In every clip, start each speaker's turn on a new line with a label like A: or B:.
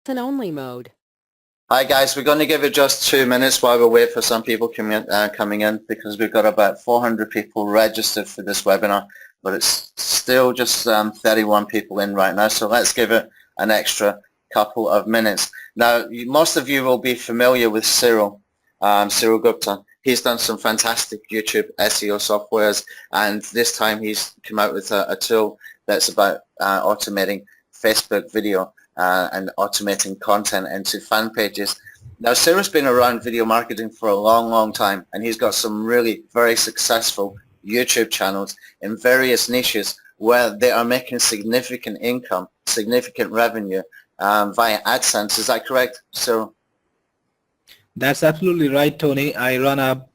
A: Listen only mode.
B: Hi guys, we're going to give it just 2 minutes while we wait for some people coming in because we've got about 400 people registered for this webinar, but it's still just 31 people in right now, so let's give it an extra couple of minutes. Now, most of you will be familiar with Cyril Gupta. He's done some fantastic YouTube SEO softwares, and this time he's come out with a tool that's about automating Facebook video and automating content into fan pages. Now, Cyril's been around video marketing for a long, long time, and he's got some really very successful YouTube channels in various niches where they are making significant income, significant revenue via AdSense. Is that correct, Cyril?
C: That's absolutely right, Tony. I run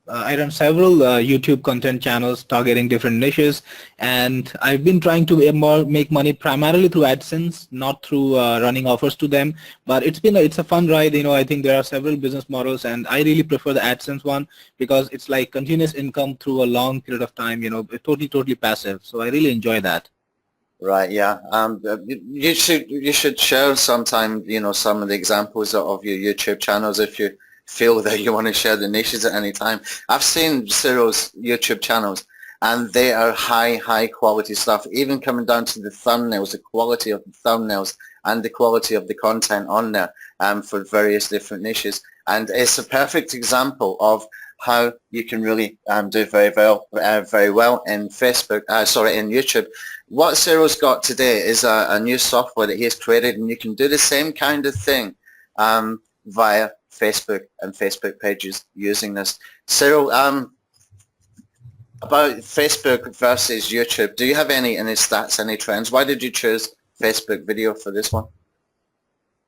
C: several YouTube content channels targeting different niches, and I've been trying to make money primarily through AdSense, not through running offers to them. But it's a fun ride. I think there are several business models, and I really prefer the AdSense one because it's like continuous income through a long period of time. Totally passive. So I really enjoy that.
B: Right, yeah. You should share sometime, some of the examples of your YouTube channels if you feel that you want to share the niches at any time. I've seen Cyril's YouTube channels and they are high quality stuff, even coming down to the thumbnails, the quality of the thumbnails and the quality of the content on there for various different niches. And it's a perfect example of how you can really do very well in in YouTube. What Cyril's got today is a new software that he has created, and you can do the same kind of thing via Facebook and Facebook pages using this. Cyril, about Facebook versus YouTube, do you have any stats, any trends? Why did you choose Facebook video for this one?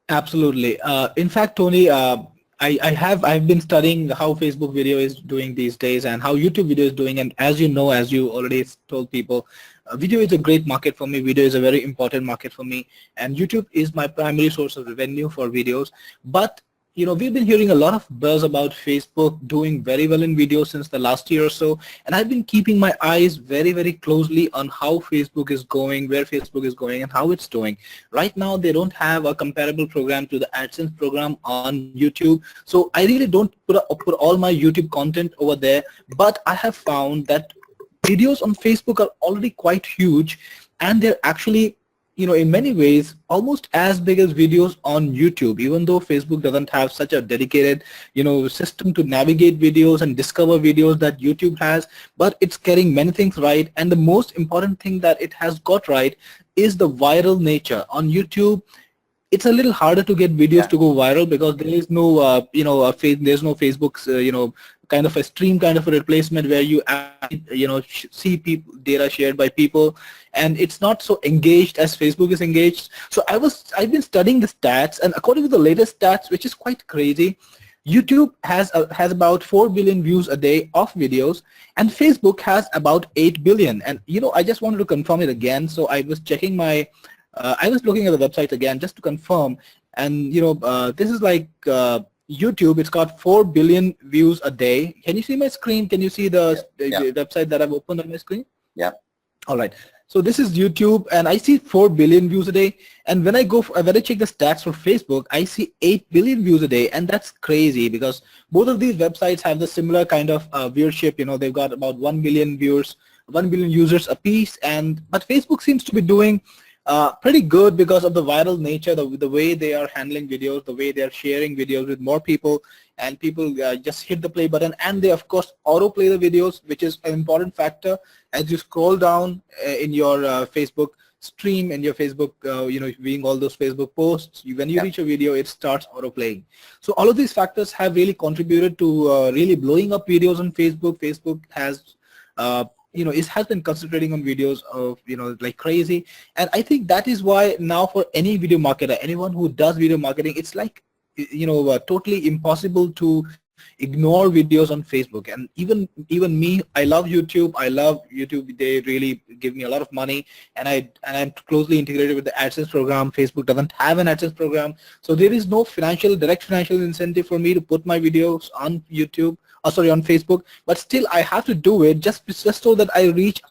C: Absolutely. In fact, Tony, I've been studying how Facebook video is doing these days and how YouTube video is doing, and as you already told people, video is a great market for me. Video is a very important market for me, and YouTube is my primary source of revenue for videos. But we've been hearing a lot of buzz about Facebook doing very well in video since the last year or so, and I've been keeping my eyes very closely on how Facebook is going, where Facebook is going, and how it's doing. Right now, they don't have a comparable program to the AdSense program on YouTube, so I really don't put all my YouTube content over there, but I have found that videos on Facebook are already quite huge, and they're actually in many ways almost as big as videos on YouTube, even though Facebook doesn't have such a dedicated system to navigate videos and discover videos that YouTube has, but it's getting many things right. And the most important thing that it has got right is the viral nature. On YouTube, it's a little harder to get videos to go viral because there is no there's no Facebook's kind of a stream kind of a replacement where you see people data shared by people, and it's not so engaged as Facebook is engaged. So I've been studying the stats, and according to the latest stats, which is quite crazy, YouTube has about 4 billion views a day of videos, and Facebook has about 8 billion. And I just wanted to confirm it again, so I was checking my I was looking at the website again just to confirm, and this is like YouTube. It's got 4 billion views a day. Can you see my screen? Can you see the website that I've opened on my screen?
B: Yeah.
C: All right. So this is YouTube, and I see 4 billion views a day. And when I check the stats for Facebook, I see 8 billion views a day, and that's crazy because both of these websites have the similar kind of viewership. They've got about 1 billion viewers, 1 billion users a piece, but Facebook seems to be doing pretty good because of the viral nature, the way they are handling videos, the way they are sharing videos with more people, and people just hit the play button, and they of course autoplay the videos, which is an important factor. As you scroll down in your Facebook stream and your Facebook, viewing all those Facebook posts, when you reach a video, it starts autoplaying. So all of these factors have really contributed to really blowing up videos on Facebook. Facebook has it has been concentrating on videos of like crazy, and I think that is why now for any video marketer, anyone who does video marketing, it's like totally impossible to ignore videos on Facebook. And even me, I love YouTube. They really give me a lot of money, and I'm closely integrated with the AdSense program. Facebook doesn't have an AdSense program, so there is no direct financial incentive for me to put my videos on YouTube, on Facebook, but still I have to do it just so that I reach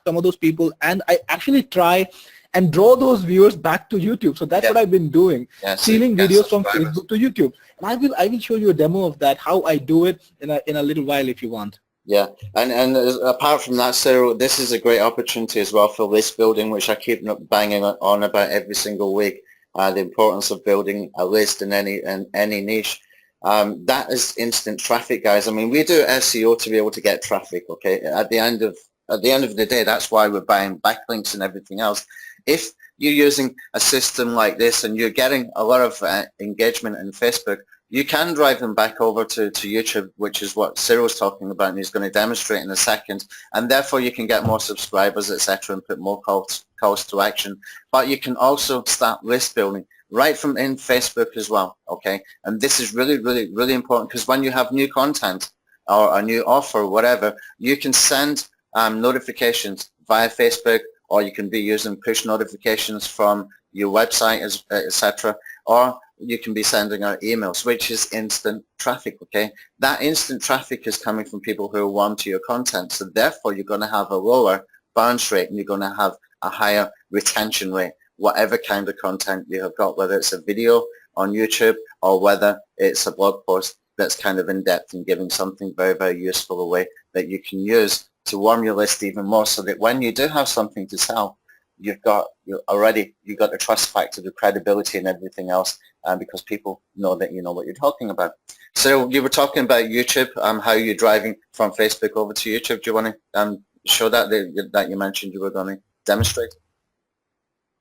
C: some of those people, and I actually try and draw those viewers back to YouTube. So that's what I've been doing, stealing videos from Facebook to YouTube. And I will show you a demo of that, how I do it in a little while if you want.
B: Yeah, and apart from that, Cyril, this is a great opportunity as well for list building, which I keep banging on about every single week. The importance of building a list in any niche. That is instant traffic, guys. I mean, we do SEO to be able to get traffic. Okay, at the end of the day, that's why we're buying backlinks and everything else. If you're using a system like this and you're getting a lot of engagement in Facebook, you can drive them back over to YouTube, which is what Cyril's talking about, and he's going to demonstrate in a second. And therefore, you can get more subscribers, etc., and put more calls to action. But you can also start list building right from in Facebook as well. Okay, and this is really, really, really important, because when you have new content or a new offer or whatever, you can send notifications via Facebook, or you can be using push notifications from your website, etc., or you can be sending out emails, which is instant traffic. Okay, that instant traffic is coming from people who are warm to your content, so therefore you're going to have a lower bounce rate and you're going to have a higher retention rate, whatever kind of content you have got, whether it's a video on YouTube or whether it's a blog post that's kind of in depth and giving something very, very useful away that you can use to warm your list even more, so that when you do have something to sell, you've got the trust factor, the credibility and everything else, because people know that you know what you're talking about. So you were talking about YouTube, how you're driving from Facebook over to YouTube. Do you want to show that you mentioned you were going to demonstrate?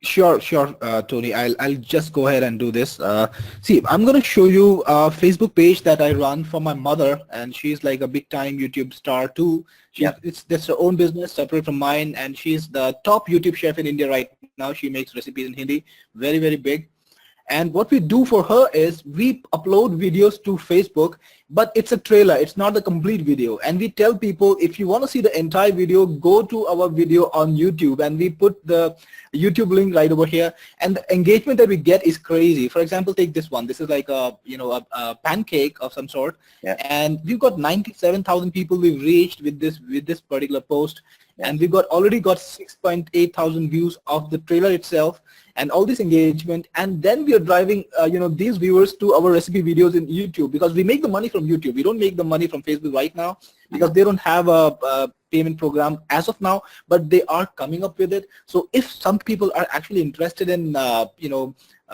C: Sure, Tony. I'll just go ahead and do this. See, I'm going to show you a Facebook page that I run for my mother, and she's like a big-time YouTube star too. That's her own business, separate from mine, and she's the top YouTube chef in India right now. She makes recipes in Hindi, very, very big. And what we do for her is we upload videos to Facebook, but it's a trailer. It's not the complete video. And we tell people, if you want to see the entire video, go to our video on YouTube, and we put the YouTube link right over here. And the engagement that we get is crazy. For example, take this one. This is like a pancake of some sort. And we've got 97,000 people we've reached with this particular post. And we already got 6.8 thousand views of the trailer itself, and all this engagement. And then we are driving these viewers to our recipe videos in YouTube, because we make the money from YouTube. We don't make the money from Facebook right now, because they don't have a payment program as of now, but they are coming up with it. So if some people are actually interested in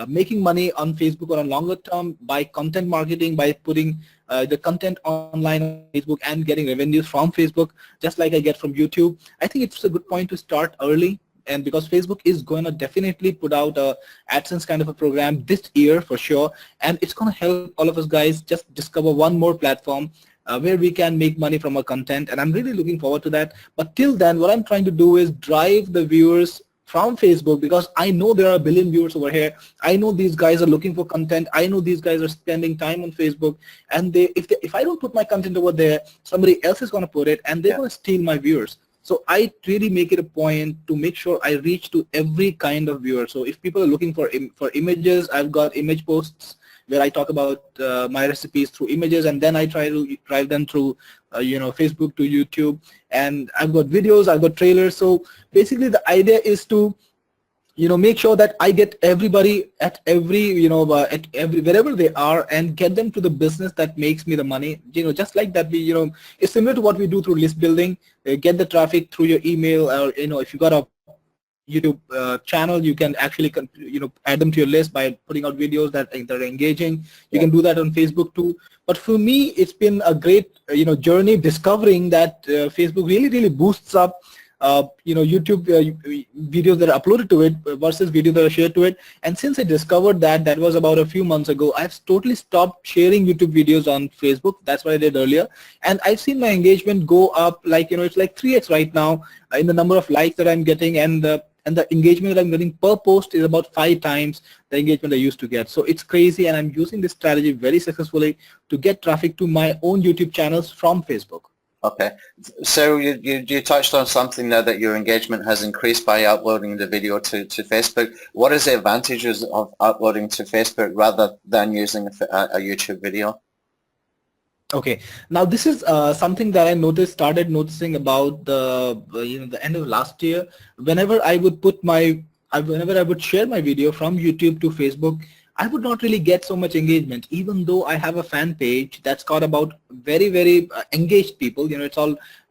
C: making money on Facebook on a longer term by content marketing, by putting the content online on Facebook and getting revenues from Facebook, just like I get from YouTube, I think it's a good point to start early. And because Facebook is going to definitely put out a AdSense kind of a program this year for sure, and it's going to help all of us guys just discover one more platform where we can make money from our content, and I'm really looking forward to that. But till then, what I'm trying to do is drive the viewers from Facebook, because I know there are a billion viewers over here. I know these guys are looking for content. I know these guys are spending time on Facebook, and if I don't put my content over there, somebody else is going to put it, and they're going to steal my viewers. So I really make it a point to make sure I reach to every kind of viewer. So if people are looking for images, I've got image posts where I talk about my recipes through images, and then I try to drive them through Facebook to YouTube. And I've got videos, I've got trailers. So basically the idea is to make sure that I get everybody at wherever they are, and get them to the business that makes me the money. Just like that, it's similar to what we do through list building. Get the traffic through your email, or if you got a YouTube channel, you can actually add them to your list by putting out videos that are engaging. You can do that on Facebook too. But for me, it's been a great journey discovering that Facebook really boosts up YouTube videos that are uploaded to it versus videos that are shared to it. And since I discovered that was about a few months ago, I've totally stopped sharing YouTube videos on Facebook. That's what I did earlier, and I've seen my engagement go up, like it's like 3x right now in the number of likes that I'm getting, and the engagement that I'm getting per post is about 5 times the engagement I used to get. So it's crazy, and I'm using this strategy very successfully to get traffic to my own YouTube channels from Facebook.
B: Okay, so you touched on something there, that your engagement has increased by uploading the video to Facebook. What is the advantages of uploading to Facebook rather than using a YouTube video?
C: Okay, now this is something that I started noticing about the end of last year. Whenever I would put my whenever I would share my video from YouTube to Facebook, I would not really get so much engagement, even though I have a fan page that's got about very engaged people. You know,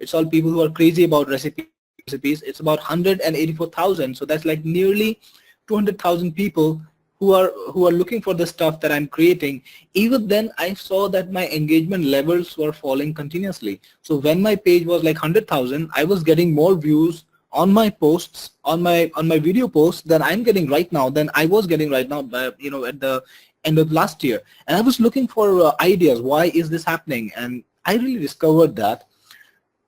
C: it's all people who are crazy about recipes. It's about 184,000, so that's like nearly 200,000 people who are looking for the stuff that I'm creating. Even then, I saw that my engagement levels were falling continuously. So when my page was like 100,000, I was getting more views on my posts, on my video posts, than I'm getting right now, than I was getting right now, you know, at the end of last year. And I was looking for ideas. Why is this happening? And I really discovered that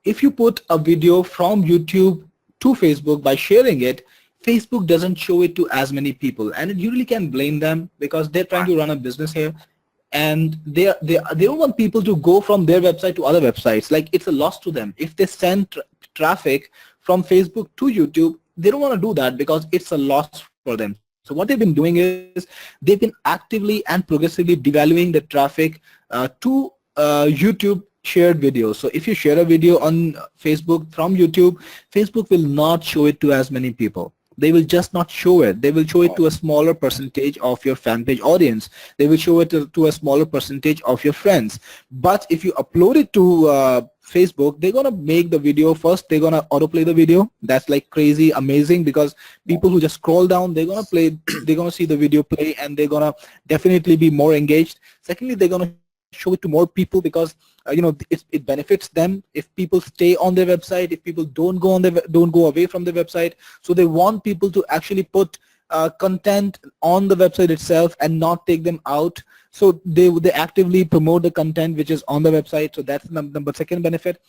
C: if you put a video from YouTube to Facebook by sharing it, Facebook doesn't show it to as many people, and you really can't blame them because they're trying to run a business here, and they don't want people to go from their website to other websites. Like, it's a loss to them if they send traffic from Facebook to YouTube. They don't want to do that because it's a loss for them. So what they've been doing is they've been actively and progressively devaluing the traffic to YouTube shared videos. So if you share a video on Facebook from YouTube, Facebook will not show it to as many people. They will just not show it. They will show it to a smaller percentage of your fan page audience. They will show it to a smaller percentage of your friends. But if you upload it to Facebook, they're gonna make the video first. They're gonna autoplay the video. That's like crazy amazing, because people who just scroll down, they're gonna play, they're gonna see the video play, and they're gonna definitely be more engaged. Secondly, they're gonna show it to more people because you know, it benefits them if people stay on their website, if people don't go away from the website. So they want people to actually put content on the website itself and not take them out. So they actively promote the content which is on the website. So that's number second benefit.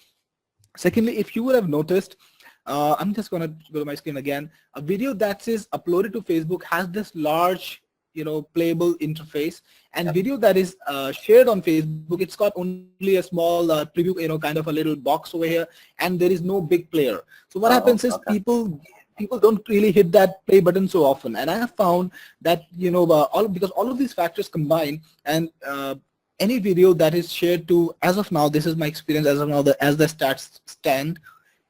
C: Secondly, if you would have noticed, I'm just going to go to my screen again. A video that is uploaded to Facebook has this large, you know, playable interface, and video that is shared on Facebook, it's got only a small preview, you know, kind of a little box over here, and there is no big player. So what happens is people don't really hit that play button so often, and I have found that, you know, because all of these factors combine, and any video that is shared to, as of now, this is my experience as of now, as the stats stand,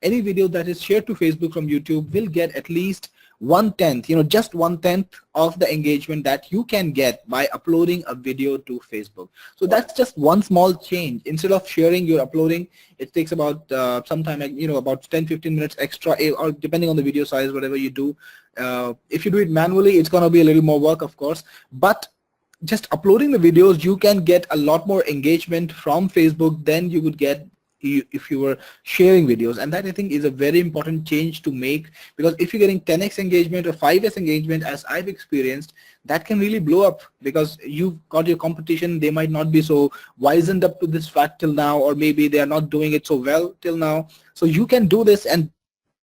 C: any video that is shared to Facebook from YouTube will get at least 1/10, you know, just 1/10 of the engagement that you can get by uploading a video to Facebook. So that's just one small change. Instead of sharing, you're uploading. It takes about sometime, you know, about 10-15 minutes extra, or depending on the video size, whatever you do. If you do it manually, it's going to be a little more work, of course, but just uploading the videos, you can get a lot more engagement from Facebook than you would get if you were sharing videos. And that, I think, is a very important change to make, because if you're getting 10x engagement or 5x engagement, as I've experienced, that can really blow up, because you've got your competition. They might not be so wizened up to this fact till now, or maybe they are not doing it so well till now. So you can do this, and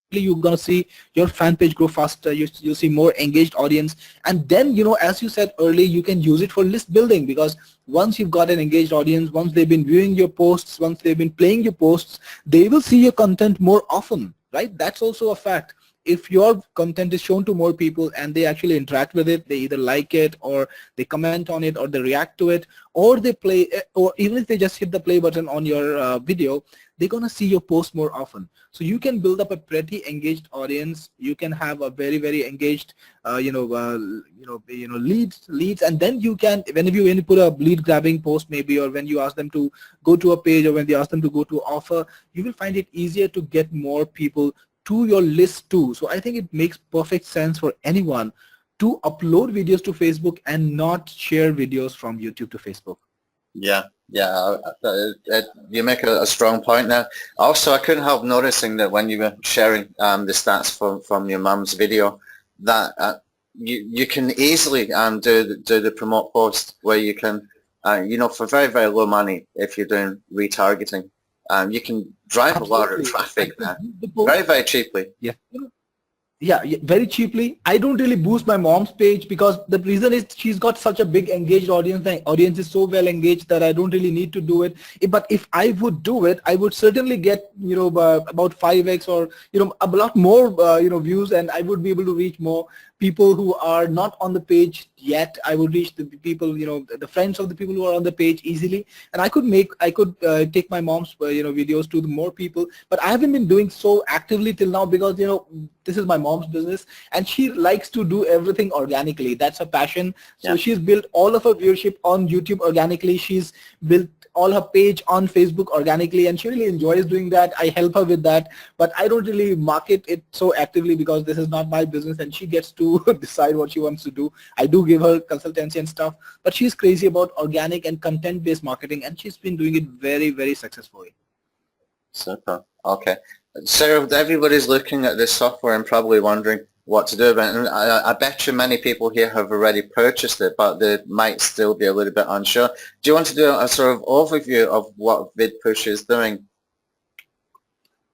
C: you're going to see your fan page grow faster. You'll see more engaged audience, and then, you know, as you said earlier, you can use it for list building, because once you've got an engaged audience, once they've been viewing your posts, once they've been playing your posts, they will see your content more often, right? That's also a fact. If your content is shown to more people and they actually interact with it, they either like it, or they comment on it, or they react to it, or they play, or even if they just hit the play button on your video, they're going to see your post more often. So you can build up a pretty engaged audience. You can have a very engaged leads, and then you can, when you put a lead grabbing post maybe, or when you ask them to go to a page, or when you ask them to go to offer, you will find it easier to get more people to your list too. So I think it makes perfect sense for anyone to upload videos to Facebook and not share videos from YouTube to Facebook.
B: Yeah, you make a strong point there. Also, I couldn't help noticing that when you were sharing the stats from your mum's video, that you can easily do the promote post where you can, you know, for very low money, if you're doing retargeting, you can drive a lot of traffic there very cheaply.
C: Yeah, very cheaply. I don't really boost my mom's page, because the reason is she's got such a big engaged audience. The audience is so well engaged that I don't really need to do it. But if I would do it, I would certainly get, you know, about 5x, or, you know, a lot more, you know, views, and I would be able to reach more people who are not on the page yet. I would reach the people, the friends of the people who are on the page easily, and I could take my mom's videos to the more people. But I haven't been doing so actively till now because this is my mom's business, and she likes to do everything organically. That's her passion. So
B: Yeah.
C: she's built all of her viewership on YouTube organically. She's built all her page on Facebook organically, and she really enjoys doing that. I help her with that, but I don't really market it so actively because this is not my business, and she gets to decide what she wants to do. I do give her consultancy and stuff, but she's crazy about organic and content-based marketing, and she's been doing it very, very successfully.
B: Super. Okay. Cyril, everybody's looking at this software and probably wondering what to do about it. And I bet you many people here have already purchased it, but they might still be a little bit unsure. Do you want to do a sort of overview of what VidPush is doing?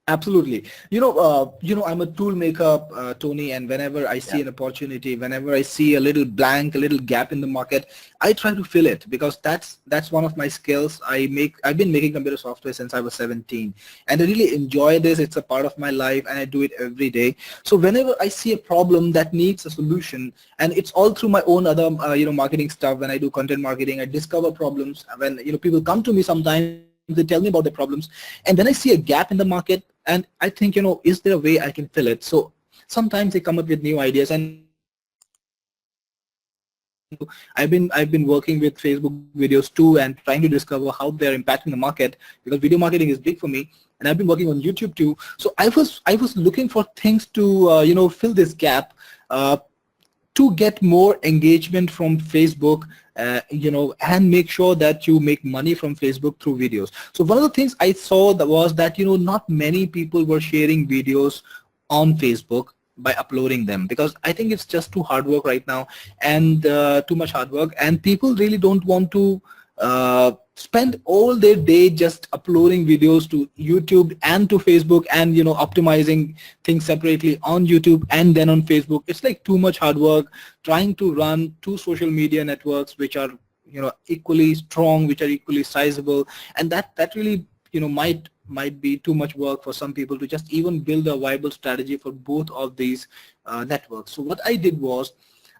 C: Absolutely. I'm a tool maker, Tony, and whenever I see an opportunity, whenever I see a little blank, a little gap in the market, I try to fill it because that's one of my skills. I've been making computer software since I was 17, and I really enjoy this. It's a part of my life, and I do it every day. So whenever I see a problem that needs a solution, and it's all through my own other, marketing stuff. When I do content marketing, I discover problems. When people come to me sometimes, they tell me about their problems, and then I see a gap in the market, and I think, is there a way I can fill it? So sometimes they come up with new ideas, and I've been working with Facebook videos too, and trying to discover how they're impacting the market, because video marketing is big for me, and I've been working on YouTube too. So I was looking for things to fill this gap. To get more engagement from Facebook, and make sure that you make money from Facebook through videos. So one of the things I saw was that, not many people were sharing videos on Facebook by uploading them, because I think it's just too hard work right now, and too much hard work, and people really don't want to spend all their day just uploading videos to YouTube and to Facebook, and optimizing things separately on YouTube and then on Facebook. It's like too much hard work trying to run two social media networks which are equally strong, which are equally sizable, and that really might be too much work for some people to just even build a viable strategy for both of these networks. So what I did was,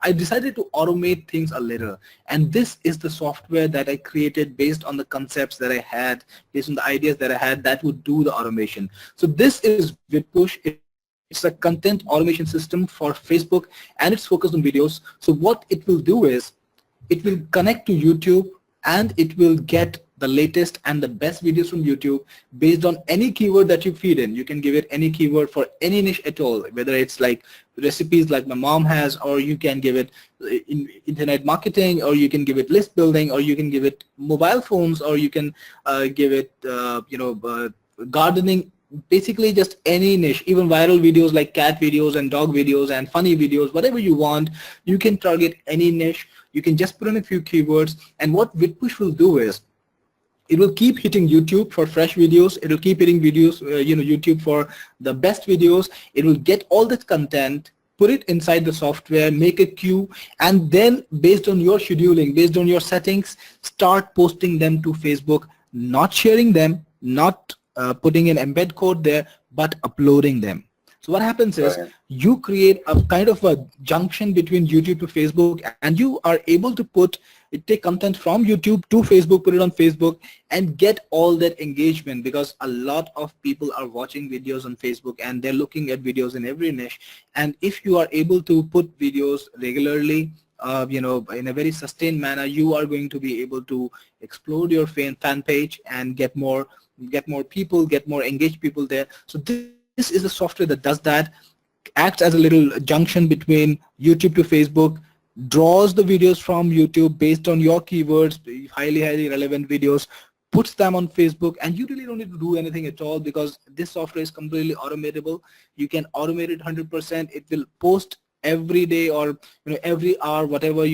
C: I decided to automate things a little, and this is the software that I created based on the concepts that I had, based on the ideas that I had that would do the automation. So this is VidPush. It's a content automation system for Facebook, and it's focused on videos. So what it will do is, it will connect to YouTube, and it will get the latest and the best videos from YouTube based on any keyword that you feed in. You can give it any keyword for any niche at all, whether it's like recipes like my mom has, or you can give it internet marketing, or you can give it list building, or you can give it mobile phones, or you can give it gardening. Basically just any niche, even viral videos like cat videos and dog videos and funny videos, whatever you want. You can target any niche. You can just put in a few keywords, and what VidPush will do is, it will keep hitting YouTube for fresh videos. It will keep hitting videos, YouTube for the best videos. It will get all that content, put it inside the software, make a queue, and then based on your scheduling, based on your settings, start posting them to Facebook, not sharing them, not putting in embed code there, but uploading them. So what happens is, you create a kind of a junction between YouTube to Facebook, and you are able to take content from YouTube to Facebook, put it on Facebook, and get all that engagement, because a lot of people are watching videos on Facebook, and they're looking at videos in every niche. And if you are able to put videos regularly, in a very sustained manner, you are going to be able to explode your fan page and get more people, get more engaged people there. So this is a software that does that, acts as a little junction between YouTube to Facebook, draws the videos from YouTube based on your keywords, highly relevant videos, puts them on Facebook, and you really don't need to do anything at all, because this software is completely automatable. You can automate it 100%. It will post every day, or every hour, whatever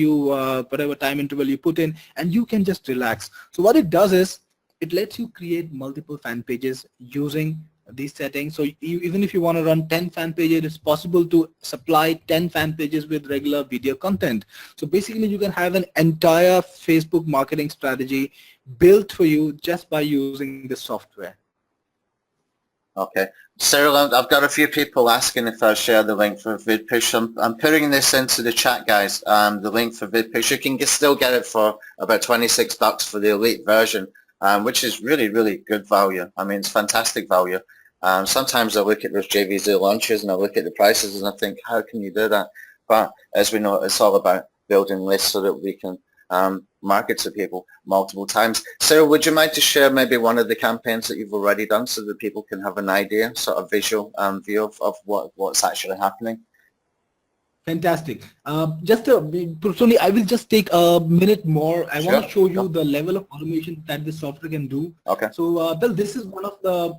C: time interval you put in, and you can just relax. So what it does is, it lets you create multiple fan pages using these settings. So even if you want to run 10 fan pages, it's possible to supply 10 fan pages with regular video content. So basically you can have an entire Facebook marketing strategy built for you just by using this software.
B: Okay. Cyril, I've got a few people asking if I share the link for VidPush. I'm putting this into the chat, guys. The link for VidPush. You can still get it for about $26 for the elite version, which is really, really good value. I mean, it's fantastic value. Sometimes I look at those JVZ launches and I look at the prices and I think, how can you do that? But as we know, it's all about building lists so that we can market to people multiple times. So would you mind to share maybe one of the campaigns that you've already done so that people can have an idea, sort of visual view of what's actually happening?
C: Fantastic. Personally, I will just take a minute more. I want to show you the level of automation that this software can do.
B: Okay.
C: So, Bill, this is one of the,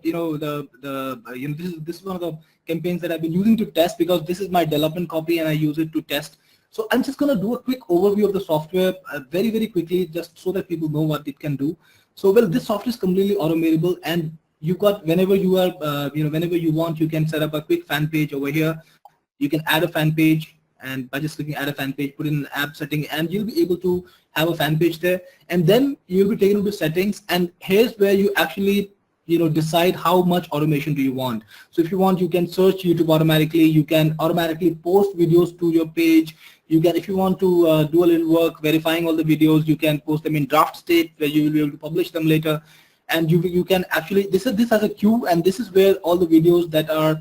C: this is one of the campaigns that I've been using to test, because this is my development copy and I use it to test. So I'm just going to do a quick overview of the software very, very quickly, just so that people know what it can do. So, well, this software is completely automatable, and you got, whenever you are, whenever you want, you can set up a quick fan page over here. You can add a fan page, and by just clicking add a fan page, put in an app setting, and you'll be able to have a fan page there. And then you'll be taken to settings, and here's where you actually decide how much automation do you want. So if you want, you can search YouTube automatically. You can automatically post videos to your page. You can, if you want to do a little work verifying all the videos, you can post them in draft state where you will be able to publish them later. And you can actually, this has a queue, and this is where all the videos that are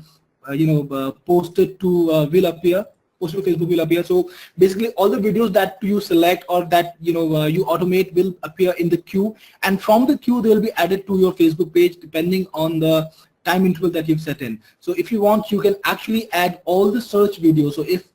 C: posted to posted to Facebook will appear. So basically all the videos that you select or that you automate will appear in the queue, and from the queue they will be added to your Facebook page depending on the time interval that you've set in. So if you want, you can actually add all the search videos. So if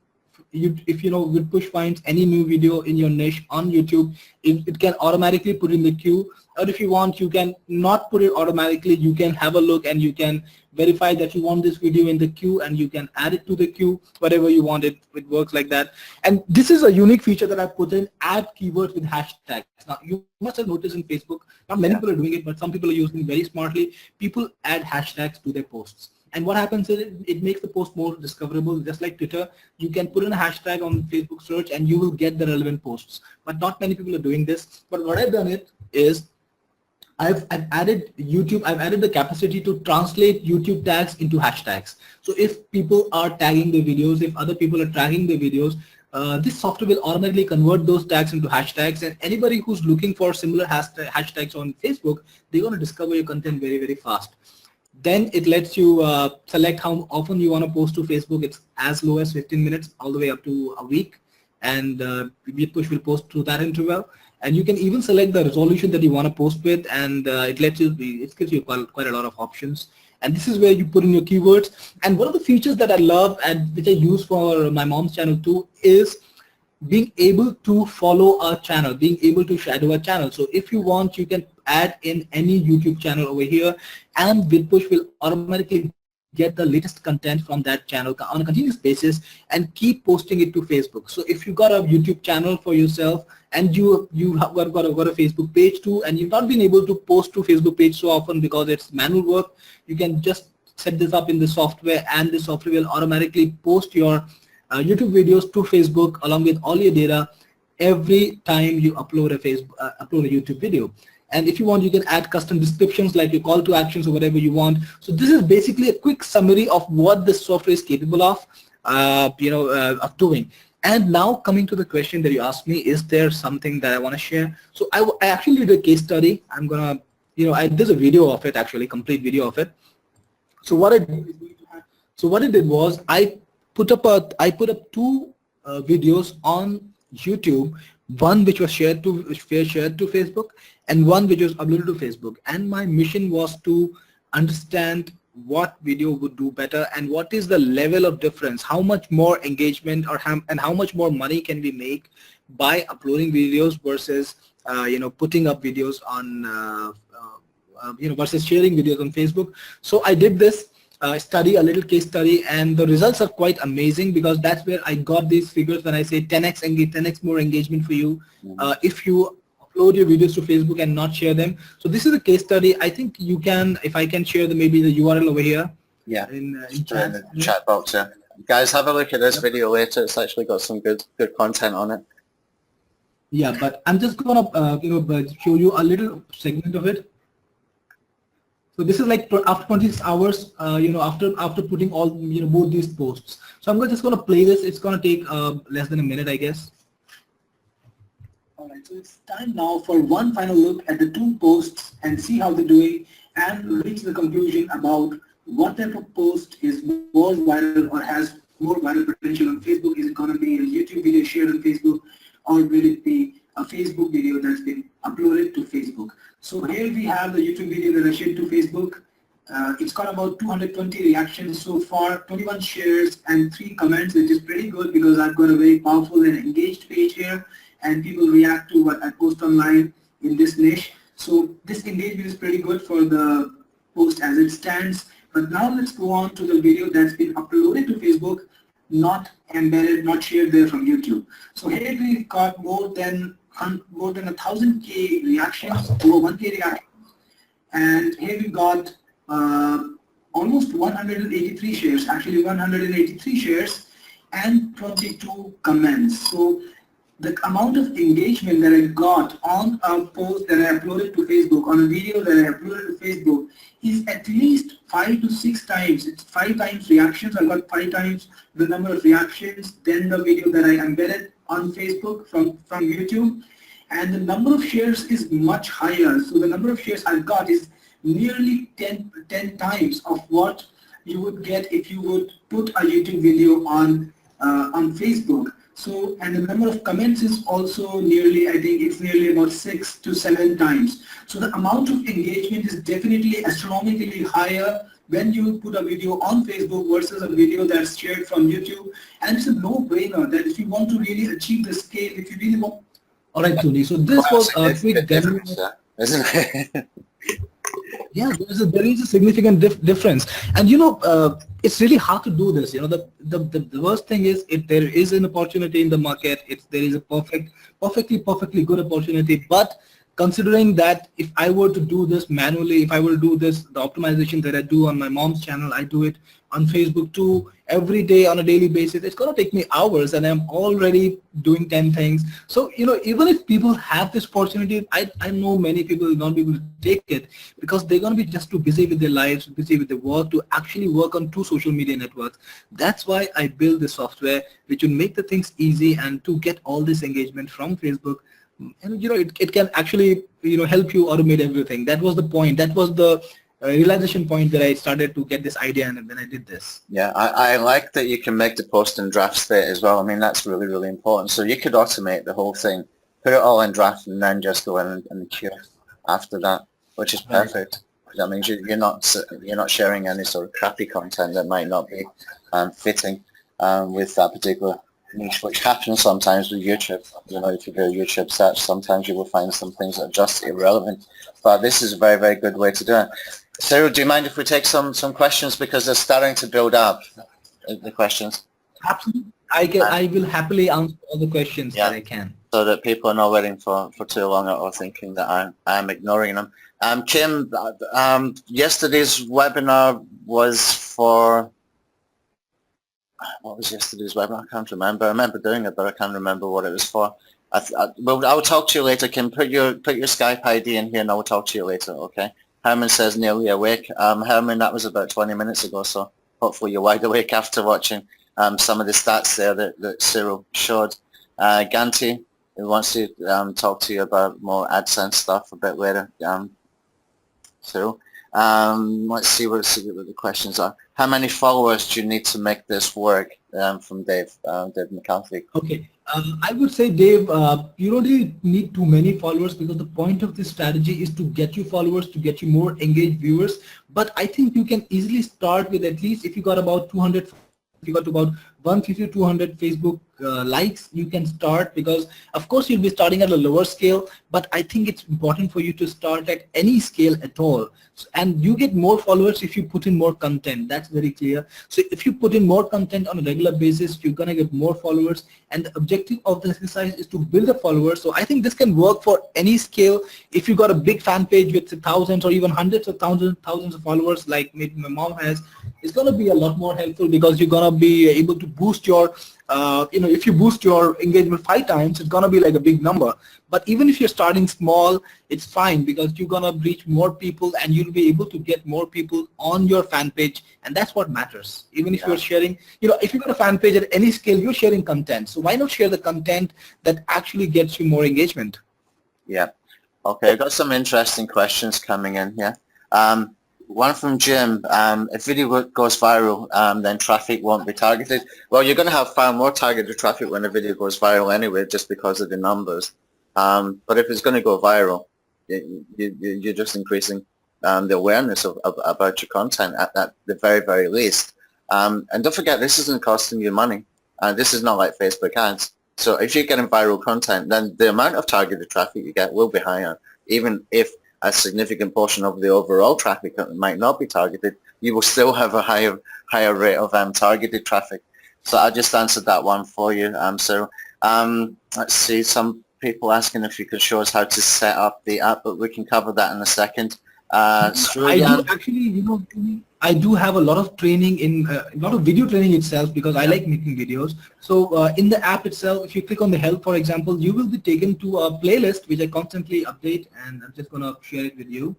C: VidPush finds any new video in your niche on YouTube, it can automatically put in the queue. Or if you want, you can not put it automatically. You can have a look and you can verify that you want this video in the queue, and you can add it to the queue, whatever you want. It works like that. And this is a unique feature that I put in: add keywords with hashtags. Now you must have noticed in Facebook, not many people are doing it, but some people are using it very smartly. People add hashtags to their posts. And what happens is it makes the post more discoverable. Just like Twitter, you can put in a hashtag on Facebook search and you will get the relevant posts. But not many people are doing this. But what I've done is I've added the capacity to translate YouTube tags into hashtags. So if people are tagging the videos, if other people are tagging the videos, this software will automatically convert those tags into hashtags, and anybody who's looking for similar hashtags on Facebook, they're going to discover your content very, very fast. Then it lets you select how often you want to post to Facebook. It's as low as 15 minutes all the way up to a week, and VidPush will post through that interval. And you can even select the resolution that you want to post with, and it gives you quite a lot of options. And this is where you put in your keywords. And one of the features that I love and which I use for my mom's channel too is being able to follow a channel, being able to shadow a channel. So if you want, you can add in any YouTube channel over here, and VidPush will automatically get the latest content from that channel on a continuous basis and keep posting it to Facebook. So if you got a YouTube channel for yourself and you have got a Facebook page too, and you've not been able to post to Facebook page so often because it's manual work, you can just set this up in the software, and the software will automatically post your YouTube videos to Facebook along with all your data every time you upload a YouTube video. And if you want, you can add custom descriptions like your call to actions or whatever you want. So this is basically a quick summary of what this software is capable of, of doing. And now coming to the question that you asked me, is there something that I want to share? So I actually did a case study. I'm gonna, there's a video of it, actually, complete video of it. So what I did was I put up two videos on YouTube. One which was shared to Facebook, and one which was uploaded to Facebook. And my mission was to understand what video would do better and what is the level of difference, how much more engagement and how much more money can we make by uploading videos versus putting up videos on versus sharing videos on Facebook. So I did this a little case study, and the results are quite amazing, because that's where I got these figures when I say 10x more engagement for you if you upload your videos to Facebook and not share them. So this is a case study. I think you can, if I can share maybe the URL over here.
B: Yeah, in the chat box. Yeah, guys, have a look at this video later. It's actually got some good content on it.
C: Yeah, but I'm just gonna show you a little segment of it. So this is like after 26 hours, after putting all, both these posts. So I'm just going to play this. It's going to take less than a minute, I guess. All right, so it's time now for one final look at the two posts and see how they're doing and reach the conclusion about what type of post is more viral or has more viral potential on Facebook. Is it going to be a YouTube video shared on Facebook, or will it be a Facebook video that's been uploaded to Facebook? So here we have the YouTube video that I shared to Facebook. It's got about 220 reactions so far, 21 shares and 3 comments, which is pretty good because I've got a very powerful and engaged page here, and people react to what I post online in this niche. So this engagement is pretty good for the post as it stands. But now let's go on to the video that's been uploaded to Facebook, not embedded, not shared there from YouTube. So here we've got more than 1,000K reactions, over 1K reactions, and here we've got almost 183 shares, actually 183 shares and 22 comments. So the amount of engagement that I got on a post that I uploaded to Facebook, on a video that I uploaded to Facebook, is at least 5 to 6 times. It's 5 times reactions. I got 5 times the number of reactions than the video that I embedded on Facebook from YouTube. And the number of shares is much higher. So the number of shares I got is nearly 10 times of what you would get if you would put a YouTube video on Facebook. So, and the number of comments is also nearly, I think it's nearly about 6 to 7 times. So the amount of engagement is definitely astronomically higher when you put a video on Facebook versus a video that's shared from YouTube. And it's a no-brainer that if you want to really achieve the scale, if you really want... All right, Tony, so this was a quick demo.
B: Isn't it?
C: Yeah, there is a significant difference, and it's really hard to do this. The worst thing is, if there is an opportunity in the market, there is a perfectly good opportunity. But considering that if I were to do this manually, if I were to do this, the optimization that I do on my mom's channel, I do it on Facebook too, every day on a daily basis, it's going to take me hours, and I'm already doing 10 things. So, even if people have this opportunity, I know many people will not be able to take it because they're going to be just too busy with their lives, busy with their work to actually work on 2 social media networks. That's why I built this software, which will make the things easy and to get all this engagement from Facebook. And it can actually help you automate everything. That was the point. That was the realization point that I started to get this idea, and then I did this.
B: Yeah, I like that you can make the post in draft state as well. I mean, that's really, really important. So you could automate the whole thing, put it all in draft, and then just go in the queue after that, which is perfect. That means you're not sharing any sort of crappy content that might not be fitting with that particular niche, which happens sometimes with YouTube. If you do a YouTube search, sometimes you will find some things that are just irrelevant. But this is a very, very good way to do it. Cyril, do you mind if we take some questions, because they're starting to build up, the questions?
C: Absolutely. I will happily answer all the questions that I can.
B: So that people are not waiting for too long or thinking that I'm ignoring them. Kim, yesterday's webinar was for... What was yesterday's webinar? I can't remember. I remember doing it, but I can't remember what it was for. Well, I'll talk to you later, Kim. Put your Skype ID in here, and I'll talk to you later. Okay. Herman says nearly awake. Herman, that was about 20 minutes ago, so hopefully you're wide awake after watching some of the stats there that Cyril showed. Ganti, who wants to talk to you about more AdSense stuff a bit later. Cyril. Let's see what the questions are. How many followers do you need to make this work? From Dave McCarthy.
C: Okay, I would say, Dave, you don't really need too many followers, because the point of this strategy is to get you followers, to get you more engaged viewers. But I think you can easily start with, at least if you got about 200, if you got about 150 to 200 Facebook likes, you can start, because of course you'll be starting at a lower scale, but I think it's important for you to start at any scale at all. And you get more followers if you put in more content. That's very clear. So if you put in more content on a regular basis, you're going to get more followers, and the objective of the exercise is to build a follower. So I think this can work for any scale. If you got a big fan page with thousands or even hundreds of thousands of followers like maybe my mom has, it's going to be a lot more helpful, because you're going to be able to to boost your, if you boost your engagement 5 times, it's gonna be like a big number. But even if you're starting small, it's fine because you're gonna reach more people and you'll be able to get more people on your fan page, and that's what matters. Even if you're sharing, if you've got a fan page at any scale, you're sharing content. So why not share the content that actually gets you more engagement?
B: Yeah. Okay, I've got some interesting questions coming in here. One from Jim, if video goes viral, then traffic won't be targeted. Well, you're going to have far more targeted traffic when a video goes viral anyway, just because of the numbers. But if it's going to go viral, you're just increasing the awareness about your content at the very, very least. And don't forget, this isn't costing you money. This is not like Facebook ads. So if you're getting viral content, then the amount of targeted traffic you get will be higher. Even if a significant portion of the overall traffic might not be targeted, you will still have a higher rate of targeted traffic. So I just answered that one for you. So let's see, some people asking if you could show us how to set up the app, but we can cover that in a second.
C: I do actually, I do have a lot of training in a lot of video training itself because I like making videos. So in the app itself, if you click on the help, for example, you will be taken to a playlist which I constantly update, and I'm just going to share it with you.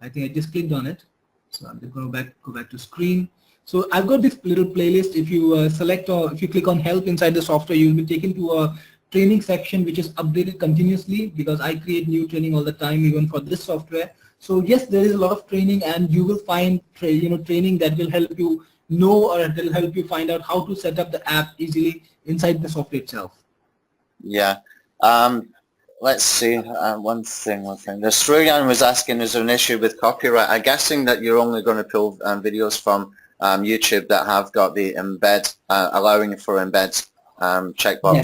C: I think I just clicked on it, so I'm just going to go back to screen. So I've got this little playlist. If you select or if you click on help inside the software, you will be taken to a training section which is updated continuously because I create new training all the time, even for this software. So yes, there is a lot of training, and you will find training that will help you know, or it will help you find out how to set up the app easily inside the software itself.
B: Yeah. Let's see. One thing. The Sruyan was asking, is there an issue with copyright? I'm guessing that you're only going to pull videos from YouTube that have got the embed, allowing for embeds checkbox.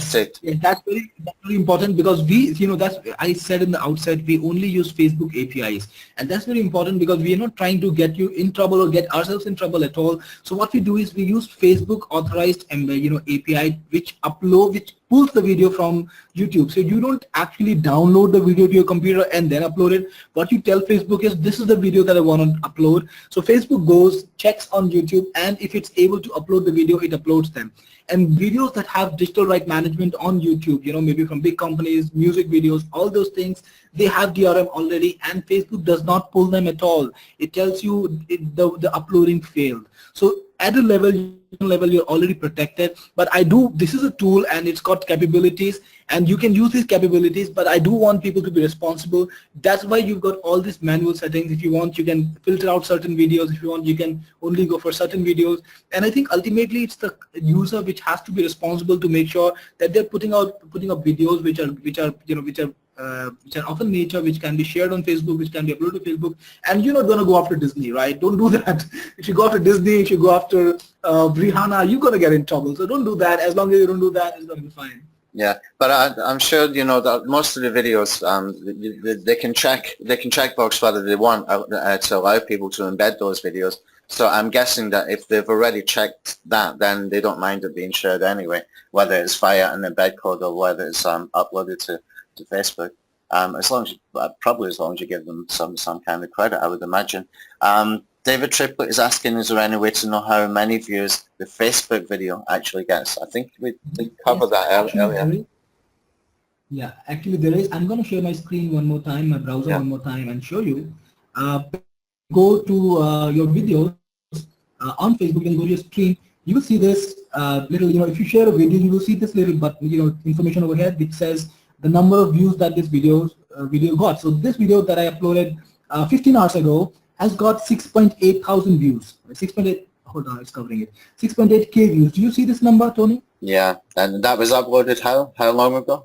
C: Yes, that's very important because we, that's I said in the outset, we only use Facebook APIs, and that's very important because we are not trying to get you in trouble or get ourselves in trouble at all. So what we do is we use Facebook authorized API which pulls the video from YouTube. So you don't actually download the video to your computer and then upload it. What you tell Facebook is, this is the video that I want to upload. So Facebook goes, checks on YouTube, and if it's able to upload the video, it uploads them. And videos that have digital right management on YouTube, maybe from big companies, music videos, all those things, they have DRM already, and Facebook does not pull them at all. It tells you the uploading failed. So at a level you're already protected. But this is a tool and it's got capabilities, and you can use these capabilities, but I do want people to be responsible. That's why you've got all these manual settings. If you want, you can filter out certain videos. If you want, you can only go for certain videos. And I think ultimately it's the user which has to be responsible to make sure that they're putting up videos which are of a nature which can be shared on Facebook, which can be uploaded to Facebook. And you're not going to go after Disney, right? Don't do that. If you go after Disney, if you go after Rihanna, you're going to get in trouble. So don't do that. As long as you don't do that, it's going to be fine.
B: Yeah, but I'm sure that most of the videos they can checkbox whether they want to allow people to embed those videos. So I'm guessing that if they've already checked that, then they don't mind it being shared anyway, whether it's via an embed code or whether it's uploaded to Facebook. As long as you give them some kind of credit, I would imagine. David Triplett is asking, is there any way to know how many views the Facebook video actually gets? I think we covered that earlier.
C: Yeah, actually there is. I'm going to share my screen one more time, my browser one more time, and show you. Go to your videos on Facebook and go to your screen. You will see this little, if you share a video, you will see this little button, information over here which says the number of views that this video got. So this video that I uploaded 15 hours ago has got 6.8 thousand views. 6.8, hold on, it's covering it. 6.8K views. Do you see this number, Tony?
B: Yeah, and that was uploaded how long ago?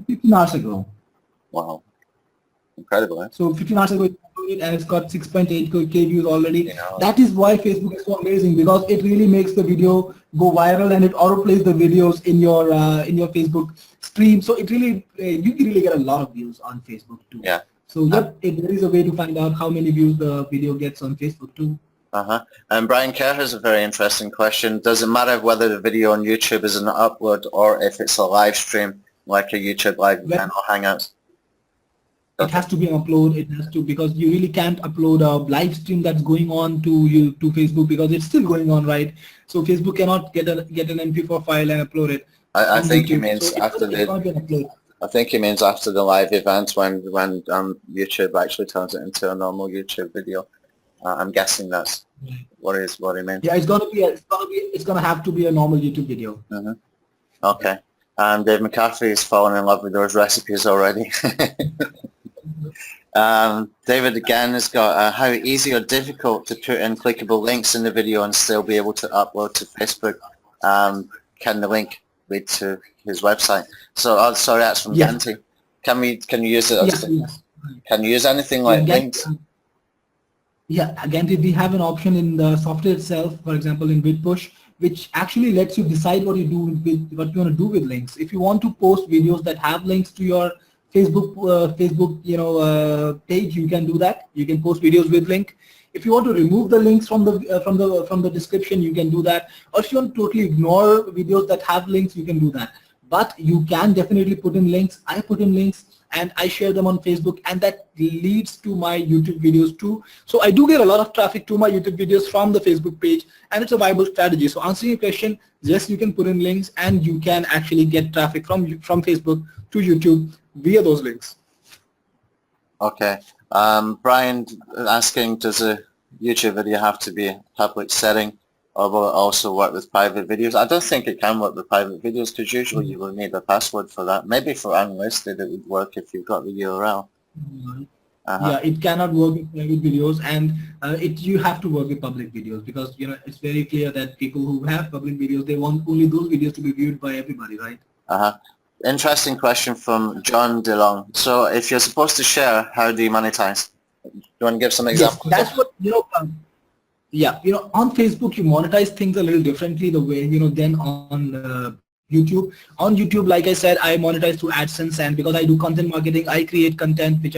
C: 15 hours ago.
B: Wow, incredible. Eh?
C: So 15 hours ago, and it's got 6.8K views already. That is why Facebook is so amazing, because it really makes the video go viral and it autoplays the videos in your Facebook stream. So it really you can really get a lot of views on Facebook too.
B: Yeah.
C: So there is a way to find out how many views the video gets on Facebook too.
B: And Brian Kerr has a very interesting question. Does it matter whether the video on YouTube is an upload or if it's a live stream like a YouTube live event or Hangouts?
C: It has to be an upload. It has to, because you really can't upload a live stream that's going on to Facebook, because it's still going on, right? So Facebook cannot get an MP4 file and upload it
B: I
C: from
B: think he
C: YouTube. So
B: means after
C: it's
B: the
C: going to be an upload.
B: I think he means after the live event when YouTube actually turns it into a normal YouTube video. I'm guessing that's what he meant.
C: Yeah, it's gonna have to be a normal YouTube video.
B: Mm-hmm. Okay. Dave McCarthy is falling in love with those recipes already. David again has got how easy or difficult to put in clickable links in the video and still be able to upload to Facebook. Can the link lead to his website? So, oh, sorry, that's from Ganti. Can you use it?
C: Yes.
B: Can you use anything like links?
C: Yeah, again, we have an option in the software itself, for example, in BitPush, which actually lets you decide what you want to do with links. If you want to post videos that have links to your Facebook page, you can do that. You can post videos with link. If you want to remove the links from the description, you can do that. Or if you want to totally ignore videos that have links, you can do that. But you can definitely put in links. I put in links and I share them on Facebook, and that leads to my YouTube videos too. So I do get a lot of traffic to my YouTube videos from the Facebook page, and it's a viable strategy. So answering your question, yes, you can put in links and you can actually get traffic from Facebook to YouTube via those links.
B: Okay. Brian asking, does a YouTube video have to be a public setting, or will it also work with private videos? I don't think it can work with private videos, because usually you will need a password for that. Maybe for unlisted it would work if you've got the URL.
C: Yeah, it cannot work with private videos, and you have to work with public videos, because it's very clear that people who have public videos, they want only those videos to be viewed by everybody, right?
B: Interesting question from John DeLong. So if you're supposed to share, how do you monetize? Do you want to give some examples?
C: Yes, that's what yeah, on Facebook you monetize things a little differently the way than on YouTube. On YouTube, like I said, I monetize through AdSense, and because I do content marketing, I create content which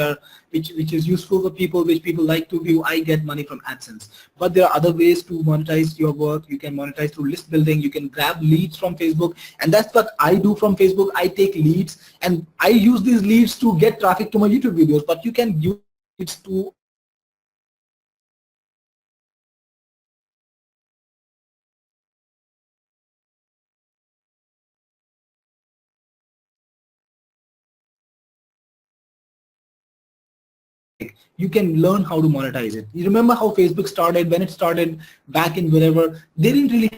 C: is useful for people, which people like to view. I get money from AdSense. But there are other ways to monetize your work. You can monetize through list building. You can grab leads from Facebook, and that's what I do from Facebook. I take leads and I use these leads to get traffic to my YouTube videos. But you can use it to you can learn how to monetize it. You remember how Facebook started? When it started back in wherever, they didn't really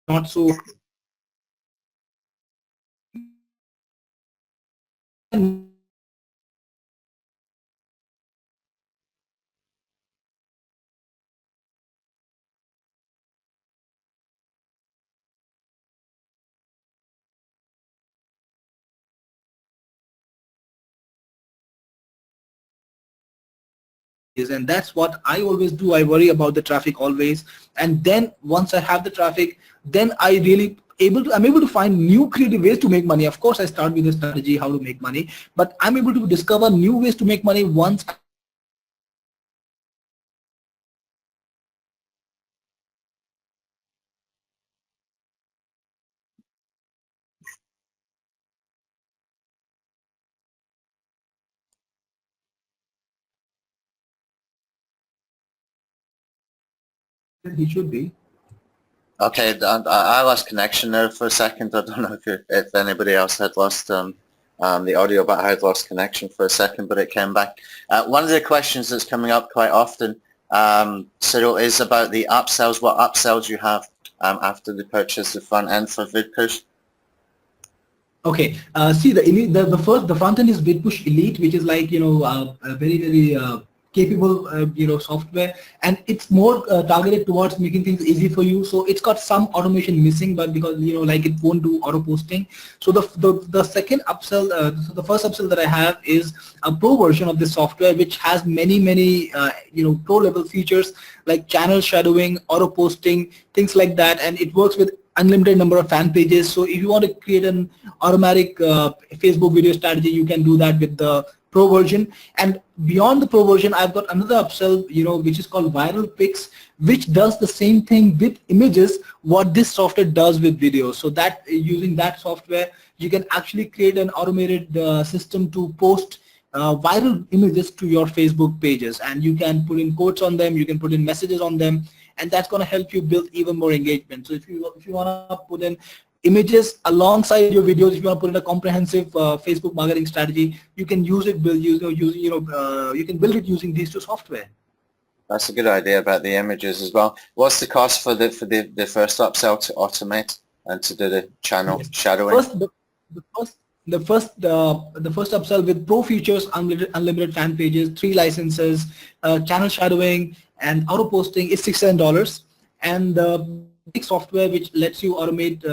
C: not so and that's what I always do. I worry about the traffic always, and then once I have the traffic, then I'm able to find new creative ways to make money. Of course, I start with a strategy how to make money, but I'm able to discover new ways to make money once he should be.
B: Okay, I lost connection there for a second. I don't know if anybody else had lost the audio, but I had lost connection for a second, but it came back. One of the questions that's coming up quite often, Cyril, is about the upsells. What upsells you have after the purchase, the front end for VidPush?
C: Okay, see the front end is VidPush Elite, which is like a very capable software, and it's more targeted towards making things easy for you. So it's got some automation missing, but because like it won't do auto posting. So the second upsell, so the first upsell that I have is a pro version of this software, which has many pro level features like channel shadowing, auto posting, things like that, and it works with unlimited number of fan pages. So if you want to create an automatic Facebook video strategy, you can do that with the Pro version. And beyond the Pro version, I've got another upsell, which is called Viral Pix, which does the same thing with images what this software does with videos. So that using that software, you can actually create an automated system to post viral images to your Facebook pages, and you can put in quotes on them, you can put in messages on them, and that's going to help you build even more engagement. So if you want to put in images alongside your videos, if you want to put in a comprehensive Facebook marketing strategy, you can use it you can build it using these two software.
B: That's a good idea about the images as well. What's the cost for the first upsell to automate and to do the channel shadowing?
C: The first upsell with Pro features, unlimited fan pages, 3 licenses, channel shadowing, and auto posting is $67. And the big software which lets you automate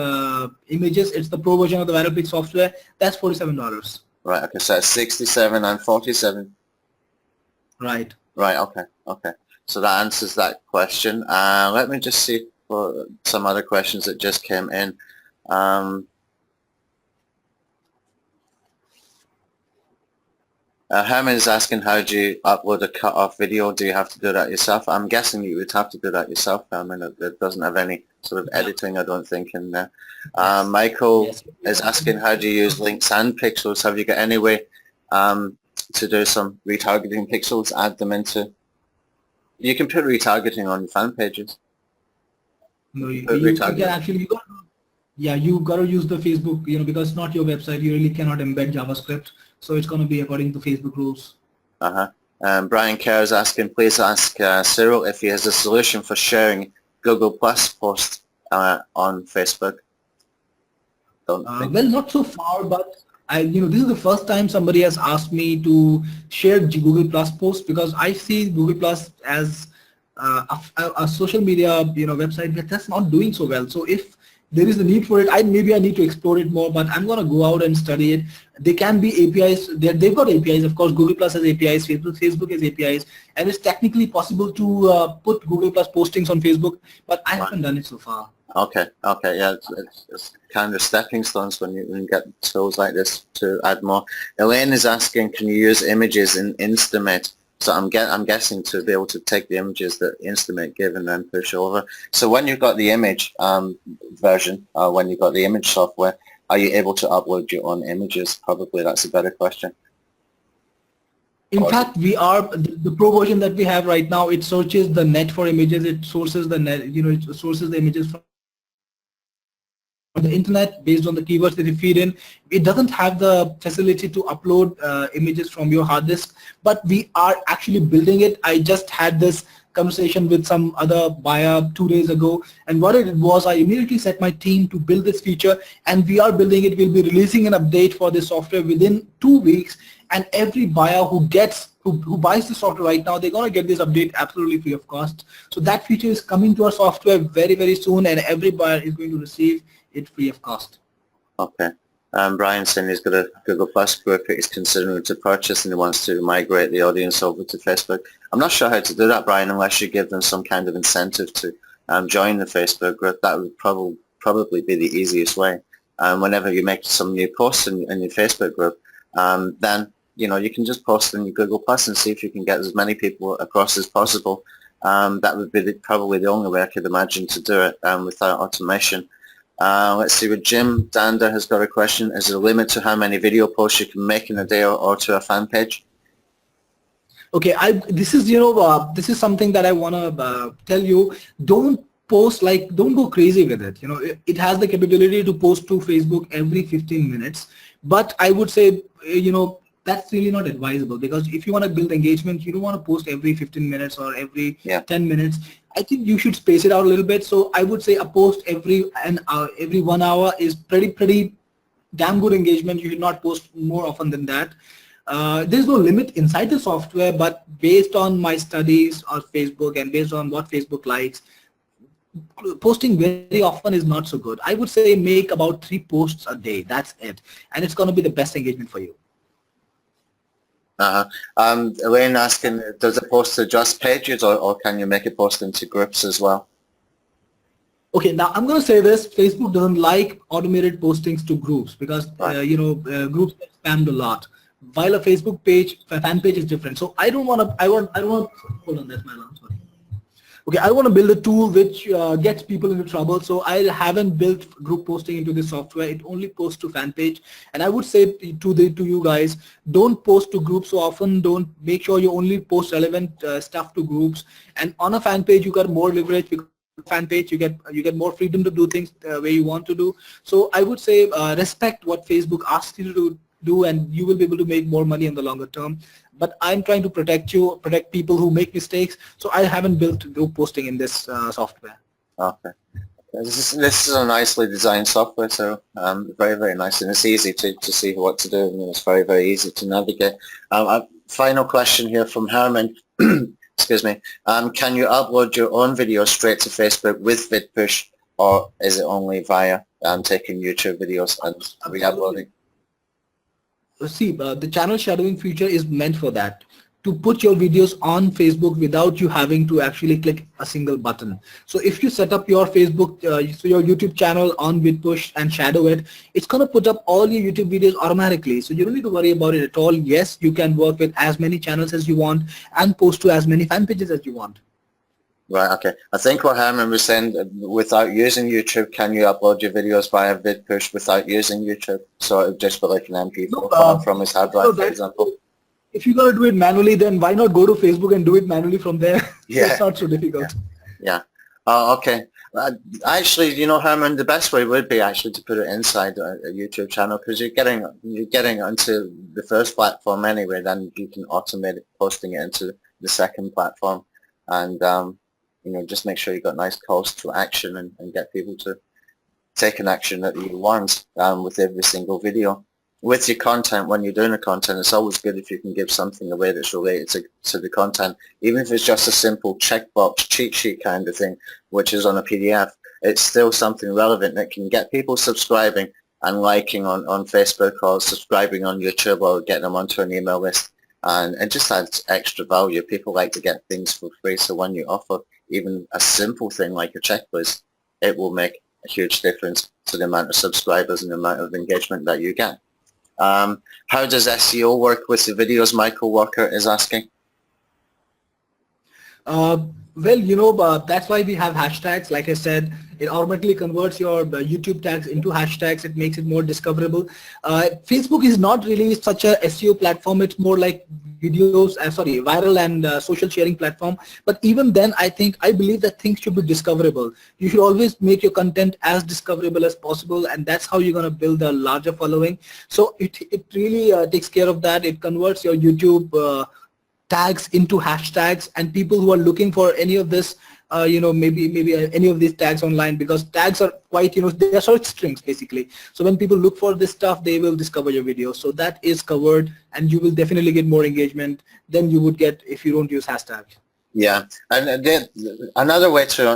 C: images, it's the Pro version of the Viral Pix software. That's $47.
B: Right. Okay. So it's 67 and 47.
C: Right.
B: Right. Okay. Okay. So that answers that question. Let me just see for some other questions that just came in. Herman is asking, how do you upload a cut-off video? Do you have to do that yourself? I'm guessing you would have to do that yourself, Herman. It doesn't have any sort of editing, I don't think, in there. Michael is asking, how do you use links and pixels? Have you got any way to do some retargeting pixels, add them into... You can put retargeting on your fan pages.
C: No, you can actually... you got to use the Facebook, because it's not your website, you really cannot embed JavaScript. So it's going to be according to Facebook rules.
B: Brian Kerr is asking, please ask Cyril if he has a solution for sharing Google Plus posts on Facebook.
C: Well, not so far, but this is the first time somebody has asked me to share Google Plus posts, because I see Google Plus as a social media website that's not doing so well. So if there is a need for it, maybe I need to explore it more, but I'm going to go out and study it. They can be APIs. They've got APIs, of course. Google Plus has APIs, Facebook has APIs, and it's technically possible to put Google Plus postings on Facebook, but I haven't done it so far.
B: Okay, yeah, it's kind of stepping stones when you get tools like this to add more. Elaine is asking, can you use images in Instamate? So I'm guessing to be able to take the images that Instamate give and then push over. So when you've got the image version, when you've got the image software, are you able to upload your own images? Probably that's a better question.
C: In fact, we are, the Pro version that we have right now, it searches the net for images, it sources the net, it sources the images from the internet based on the keywords that you feed in. It doesn't have the facility to upload images from your hard disk, but we are actually building it. I just had this conversation with some other buyer 2 days ago, and what it was, I immediately set my team to build this feature, and we are building it. We'll be releasing an update for this software within 2 weeks, and every buyer who buys the software right now, they're going to get this update absolutely free of cost. So that feature is coming to our software very, very soon, and every buyer is going to receive it free of cost.
B: Okay. Brian saying he's got a Google Plus group he's considering to purchase, and he wants to migrate the audience over to Facebook. I'm not sure how to do that, Brian, unless you give them some kind of incentive to join the Facebook group. That would probably be the easiest way. Whenever you make some new posts in your Facebook group, then you can just post in your Google Plus and see if you can get as many people across as possible. That would be probably the only way I could imagine to do it without automation. Let's see, with Jim Dander has got a question. Is there a limit to how many video posts you can make in a day or to a fan page?
C: Okay, this is something that I want to tell you. Don't go crazy with it. It has the capability to post to Facebook every 15 minutes, but I would say, that's really not advisable, because if you want to build engagement, you don't want to post every 15 minutes or every 10 minutes. I think you should space it out a little bit. So I would say a post every 1 hour is pretty damn good engagement. You should not post more often than that. There's no limit inside the software, but based on my studies on Facebook and based on what Facebook likes, posting very often is not so good. I would say make about 3 posts a day. That's it. And it's going to be the best engagement for you.
B: Elaine asking, does it post to just pages, or can you make it post into groups as well?
C: Okay, now I'm going to say this. Facebook doesn't like automated postings to groups because,
B: Right.
C: groups get spammed a lot. While a Facebook page, a fan page is different. So I don't want to, I don't want, hold on, that's my alarm, sorry. Okay, I want to build a tool which gets people into trouble. So I haven't built group posting into this software. It only posts to fan page. And I would say to you guys, don't post to groups so often. Don't make sure you only post relevant stuff to groups. And on a fan page, you got more leverage because fan page you get more freedom to do things where you want to do. So I would say respect what Facebook asks you to do, and you will be able to make more money in the longer term. But I'm trying to protect people who make mistakes, so I haven't built group posting in this software.
B: Okay. This is a nicely designed software, so very, very nice, and it's easy to see what to do, and it's very, very easy to navigate. A final question here from Herman. Excuse me. Can you upload your own video straight to Facebook with VidPush, or is it only via taking YouTube videos and re-uploading?
C: See, the channel shadowing feature is meant for that, to put your videos on Facebook without you having to actually click a single button. So if you set up your Facebook, so your YouTube channel on VidPush and shadow it, it's going to put up all your YouTube videos automatically. So you don't need to worry about it at all. Yes, you can work with as many channels as you want and post to as many fan pages as you want.
B: Right, okay. I think what Herman was saying, without using YouTube, can you upload your videos via VidPush without using YouTube? So it would just be like an MP4 file from his hard drive, for example.
C: If you're going to do it manually, then why not go to Facebook and do it manually from there?
B: Yeah.
C: It's not so difficult.
B: Yeah. Okay. Actually, Herman, the best way would be actually to put it inside a YouTube channel, because you're getting onto the first platform anyway. Then you can automate posting it into the second platform, and just make sure you've got nice calls to action and get people to take an action that you want with every single video. With your content, when you're doing the content, it's always good if you can give something away that's related to the content, even if it's just a simple checkbox cheat sheet kind of thing, which is on a PDF. It's still something relevant that can get people subscribing and liking on Facebook, or subscribing on YouTube, or get them onto an email list. And it just adds extra value. People like to get things for free, so when you offer even a simple thing like a checklist, it will make a huge difference to the amount of subscribers and the amount of engagement that you get. How does SEO work with the videos? Michael Walker is asking.
C: Well, that's why we have hashtags. Like I said, it automatically converts your YouTube tags into hashtags. It makes it more discoverable. Facebook is not really such a SEO platform. It's more like viral and social sharing platform. But even then, I believe that things should be discoverable. You should always make your content as discoverable as possible, and that's how you're going to build a larger following. So it really takes care of that. It converts your YouTube tags into hashtags, and people who are looking for any of this, maybe any of these tags online, because tags are quite, they are search strings basically. So when people look for this stuff, they will discover your video. So that is covered, and you will definitely get more engagement than you would get if you don't use hashtags.
B: Yeah, and another way to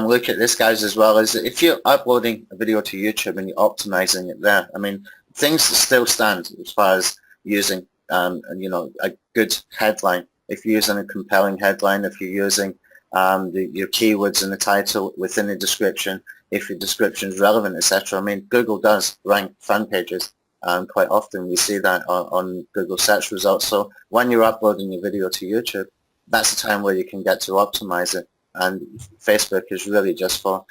B: look at this, guys, as well, is that if you're uploading a video to YouTube and you're optimizing it there, I mean, things still stand as far as using a good headline. If you're using a compelling headline, if you're using your keywords in the title, within the description, if your description is relevant, etc. I mean, Google does rank fan pages quite often. We see that on Google search results. So when you're uploading your video to YouTube, that's the time where you can get to optimize it. And Facebook is really just for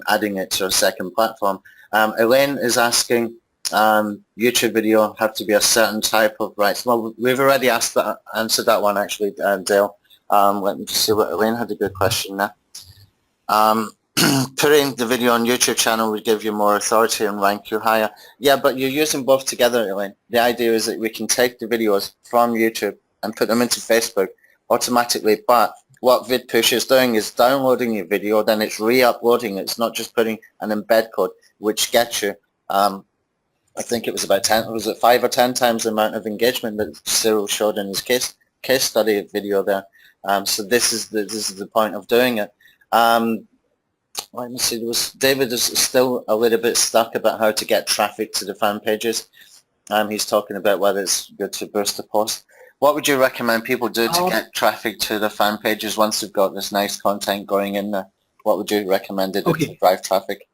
B: adding it to a second platform. Elaine is asking, YouTube video have to be a certain type of rights? Well, we've already answered that one actually, Dale. Let me just see what Elaine had a good question there. Putting the video on YouTube channel would give you more authority and rank you higher. Yeah, but you're using both together, Elaine. The idea is that we can take the videos from YouTube and put them into Facebook automatically, but what VidPush is doing is downloading your video, then it's re-uploading. It's not just putting an embed code, which gets you I think it was about 5 or 10 times the amount of engagement that Cyril showed in his case study video there. So this is the point of doing it. Let me see. David is still a little bit stuck about how to get traffic to the fan pages. He's talking about whether it's good to boost a post. What would you recommend people do to get traffic to the fan pages once they've got this nice content going in there? What would you recommend it
C: Okay.
B: to drive traffic?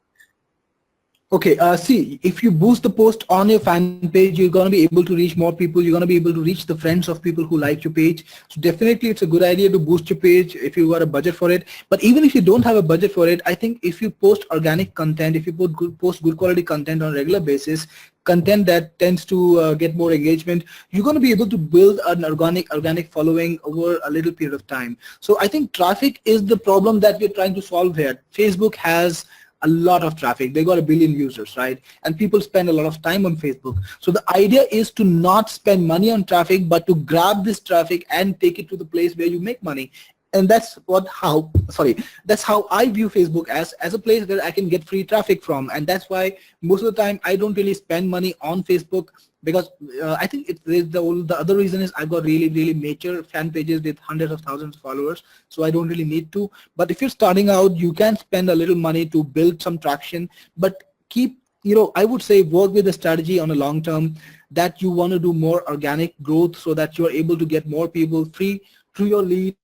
C: Okay, see, if you boost the post on your fan page, you're going to be able to reach more people. You're going to be able to reach the friends of people who like your page. So definitely it's a good idea to boost your page if you got a budget for it. But even if you don't have a budget for it, I think if you post organic content, if you post good quality content on a regular basis, content that tends to get more engagement, you're going to be able to build an organic following over a little period of time. So I think traffic is the problem that we're trying to solve here. Facebook has a lot of traffic. They got 1 billion users, right? And people spend a lot of time on Facebook. So the idea is to not spend money on traffic, but to grab this traffic and take it to the place where you make money. And that's that's how I view Facebook, as a place where I can get free traffic from. And that's why most of the time I don't really spend money on Facebook, because I think the other reason is I've got really mature fan pages with hundreds of thousands of followers, so I don't really need to. But if you're starting out, you can spend a little money to build some traction, but keep, I would say, work with a strategy on a long term that you want to do more organic growth, so that you're able to get more people free through your leads,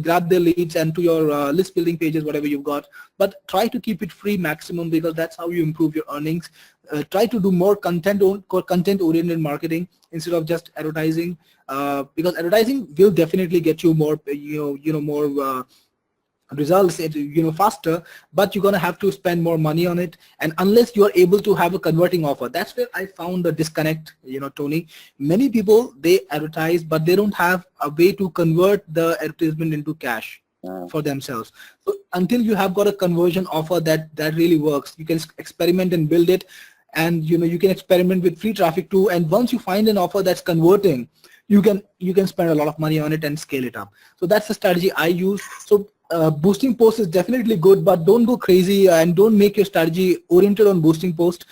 C: grab their leads and to your list building pages, whatever you've got. But try to keep it free maximum, because that's how you improve your earnings. Try to do more content oriented marketing instead of just advertising, because advertising will definitely get you more more results faster, but you're going to have to spend more money on it. And unless you are able to have a converting offer, that's where I found the disconnect, Tony. Many people, they advertise, but they don't have a way to convert the advertisement into cash for themselves. So until you have got a conversion offer that really works, you can experiment and build it. And you can experiment with free traffic too. And once you find an offer that's converting, you can spend a lot of money on it and scale it up. So that's the strategy I use. So boosting posts is definitely good, but don't go crazy and don't make your strategy oriented on boosting posts.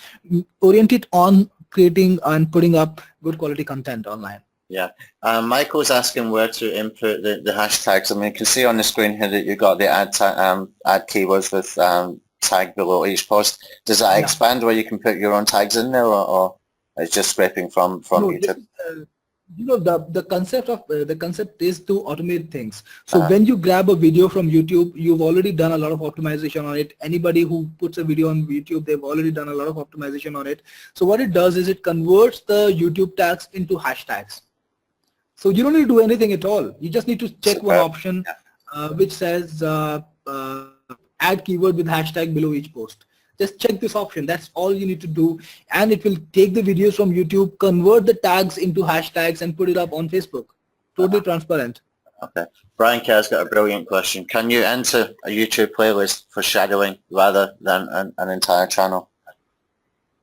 C: Orient it on creating and putting up good quality content online.
B: Yeah. Michael's asking where to input the hashtags. I mean, you can see on the screen here that you've got the add keywords with tag below each post. Does that expand where you can put your own tags in there, or it's just scraping from YouTube?
C: The concept is to automate things. So when you grab a video from YouTube, you've already done a lot of optimization on it. Anybody who puts a video on YouTube, they've already done a lot of optimization on it. So what it does is it converts the YouTube tags into hashtags. So you don't need to do anything at all. You just need to check one option which says add keyword with hashtag below each post. Just check this option. That's all you need to do, and it will take the videos from YouTube, convert the tags into hashtags, and put it up on Facebook. Totally transparent.
B: Okay. Brian Kerr's got a brilliant question. Can you enter a YouTube playlist for shadowing rather than an entire channel?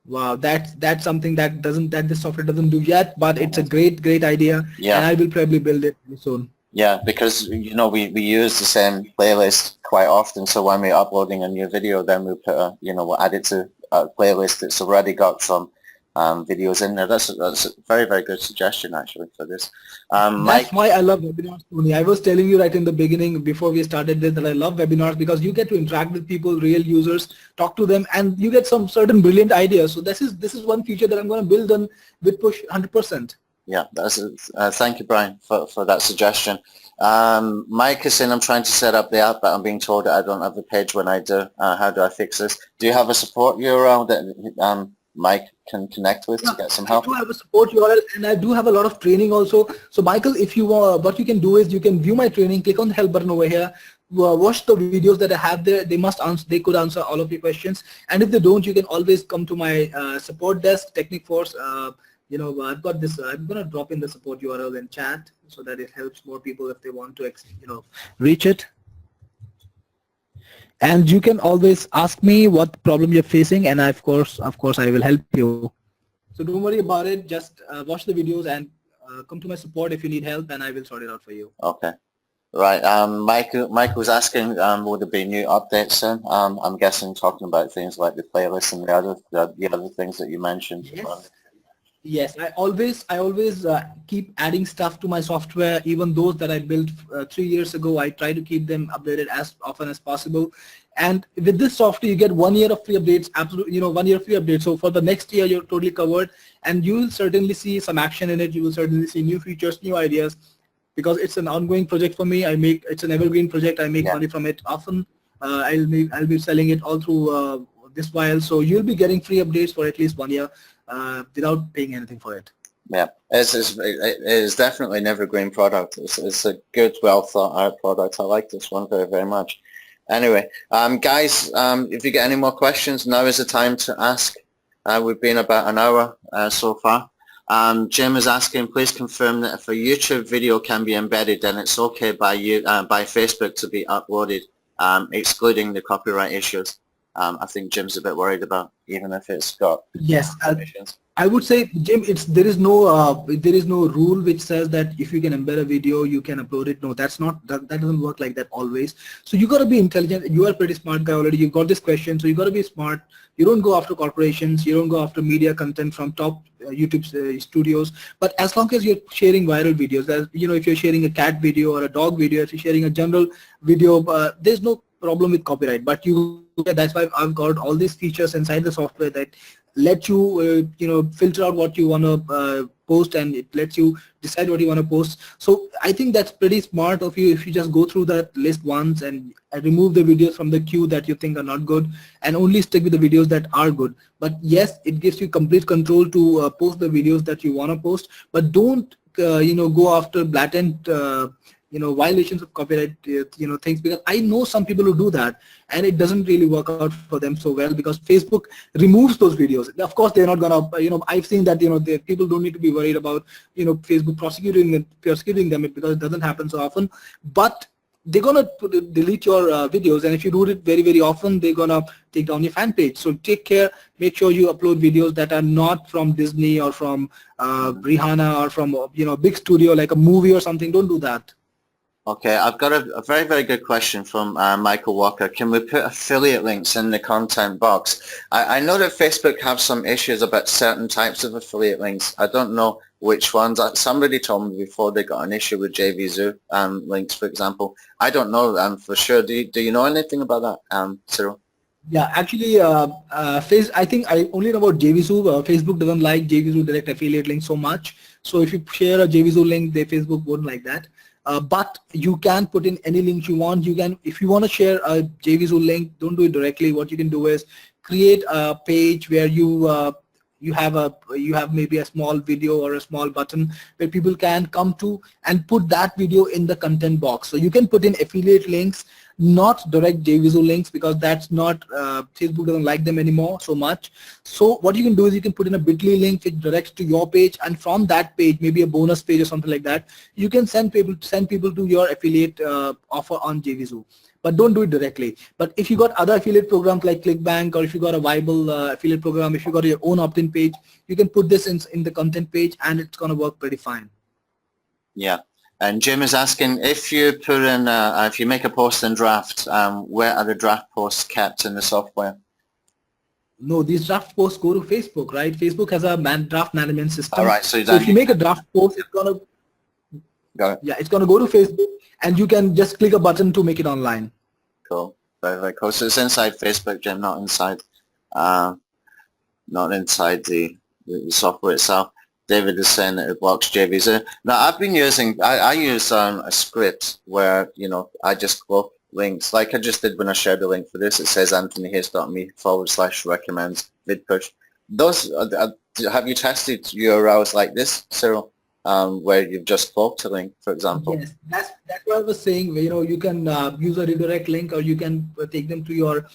C: Wow, that's something that this software doesn't do yet, but it's a great idea. Yeah. And I will probably build it soon.
B: Yeah, because we use the same playlist quite often. So when we're uploading a new video, then we put we'll add it to a playlist that's already got some videos in there. That's a very good suggestion actually for this.
C: That's why I love webinars, Tony. I was telling you right in the beginning before we started this that I love webinars, because you get to interact with people, real users, talk to them, and you get some certain brilliant ideas. So this is one feature that I'm going to build on with Push 100%.
B: Yeah, thank you, Brian, for that suggestion. Mike is saying I'm trying to set up the app, but I'm being told that I don't have the page when I do. How do I fix this? Do you have a support URL that Mike can connect with to get some help?
C: I do have a support URL, and I do have a lot of training also. So Michael, if you what you can do is you can view my training, click on the help button over here, watch the videos that I have there. They could answer all of your questions, and if they don't, you can always come to my support desk, Technic Force. I've got this. I'm gonna drop in the support URL in chat so that it helps more people if they want to, reach it. And you can always ask me what problem you're facing, and of course, I will help you. So don't worry about it. Just watch the videos and come to my support if you need help, and I will sort it out for you.
B: Okay. Right. Michael was asking, will there be new updates soon? I'm guessing talking about things like the playlist and the other things that you mentioned.
C: Yes. Yes, I always keep adding stuff to my software, even those that I built 3 years ago. I try to keep them updated as often as possible. And with this software, you get 1 year of free updates, absolutely, 1 year free updates. So for the next year, you're totally covered, and you will certainly see some action in it. You will certainly see new features, new ideas, because it's an ongoing project for me. It's an evergreen project. I make money from it often. I'll be selling it all through this while. So you'll be getting free updates for at least 1 year without paying anything for it.
B: Yeah, it is definitely an evergreen product. It's a good, well thought out product. I like this one very, very much. Anyway, guys, if you get any more questions, now is the time to ask. We've been about an hour so far. Jim is asking, please confirm that if a YouTube video can be embedded, then it's okay by Facebook to be uploaded, excluding the copyright issues. I think Jim's a bit worried about, even if it's got
C: yes.
B: permissions.
C: I would say, Jim, there is no rule which says that if you can embed a video, you can upload it. No, that doesn't work like that always. So you got to be intelligent. You are a pretty smart guy already. You got this question, so you got to be smart. You don't go after corporations. You don't go after media content from top YouTube studios. But as long as you're sharing viral videos, as you know, if you're sharing a cat video or a dog video, if you're sharing a general video, there's no problem with copyright. But that's why I've got all these features inside the software that let you filter out what you want to post, and it lets you decide what you want to post. So I think that's pretty smart of you if you just go through that list once and remove the videos from the queue that you think are not good and only stick with the videos that are good. But yes, it gives you complete control to post the videos that you want to post, but don't go after blatant violations of copyright things, because I know some people who do that and it doesn't really work out for them so well, because Facebook removes those videos. Of course they're not gonna I've seen that the people don't need to be worried about Facebook prosecuting them, because it doesn't happen so often, but they're gonna delete your videos, and if you do it very, very often, they're gonna take down your fan page. So take care, make sure you upload videos that are not from Disney or from Rihanna or from a big studio like a movie or something. Don't do that.
B: Okay, I've got a very, very good question from Michael Walker. Can we put affiliate links in the content box? I know that Facebook have some issues about certain types of affiliate links. I don't know which ones. Somebody told me before they got an issue with JVZoo links, for example. I don't know for sure. Do you know anything about that, Cyril?
C: Yeah, actually, I think I only know about JVZoo. Facebook doesn't like JVZoo direct affiliate links so much. So if you share a JVZoo link, Facebook won't like that. But you can put in any link you want. You can, if you want to share a JVZoo link, don't do it directly. What you can do is create a page where you have maybe a small video or a small button where people can come to and put that video in the content box. So you can put in affiliate links, not direct JVZoo links, because that's not Facebook doesn't like them anymore so much. So what you can do is you can put in a bit.ly link which directs to your page, and from that page, maybe a bonus page or something like that, you can send people to your affiliate offer on JVZoo. But don't do it directly. But if you got other affiliate programs like ClickBank, or if you got a viable affiliate program, if you got your own opt-in page, you can put this in the content page, and it's going to work pretty fine.
B: Yeah. And Jim is asking, if you put in, if you make a post in draft, where are the draft posts kept in the software?
C: No, these draft posts go to Facebook, right? Facebook has a draft management system.
B: All right, so
C: if you make a draft post, it's gonna it's gonna go to Facebook, and you can just click a button to make it online.
B: Cool, very, very cool. So it's inside Facebook, Jim, not inside the software itself. David is saying that it blocks JVZoo. Now I've been using, I use a script where, I just cloak links, like I just did when I shared the link for this. It says anthonyhayes.me/recommends vidpush. Those, have you tested URLs like this, Cyril, where you've just cloaked a link, for example?
C: Yes, that's what I was saying. You can use a redirect link, or you can take them to your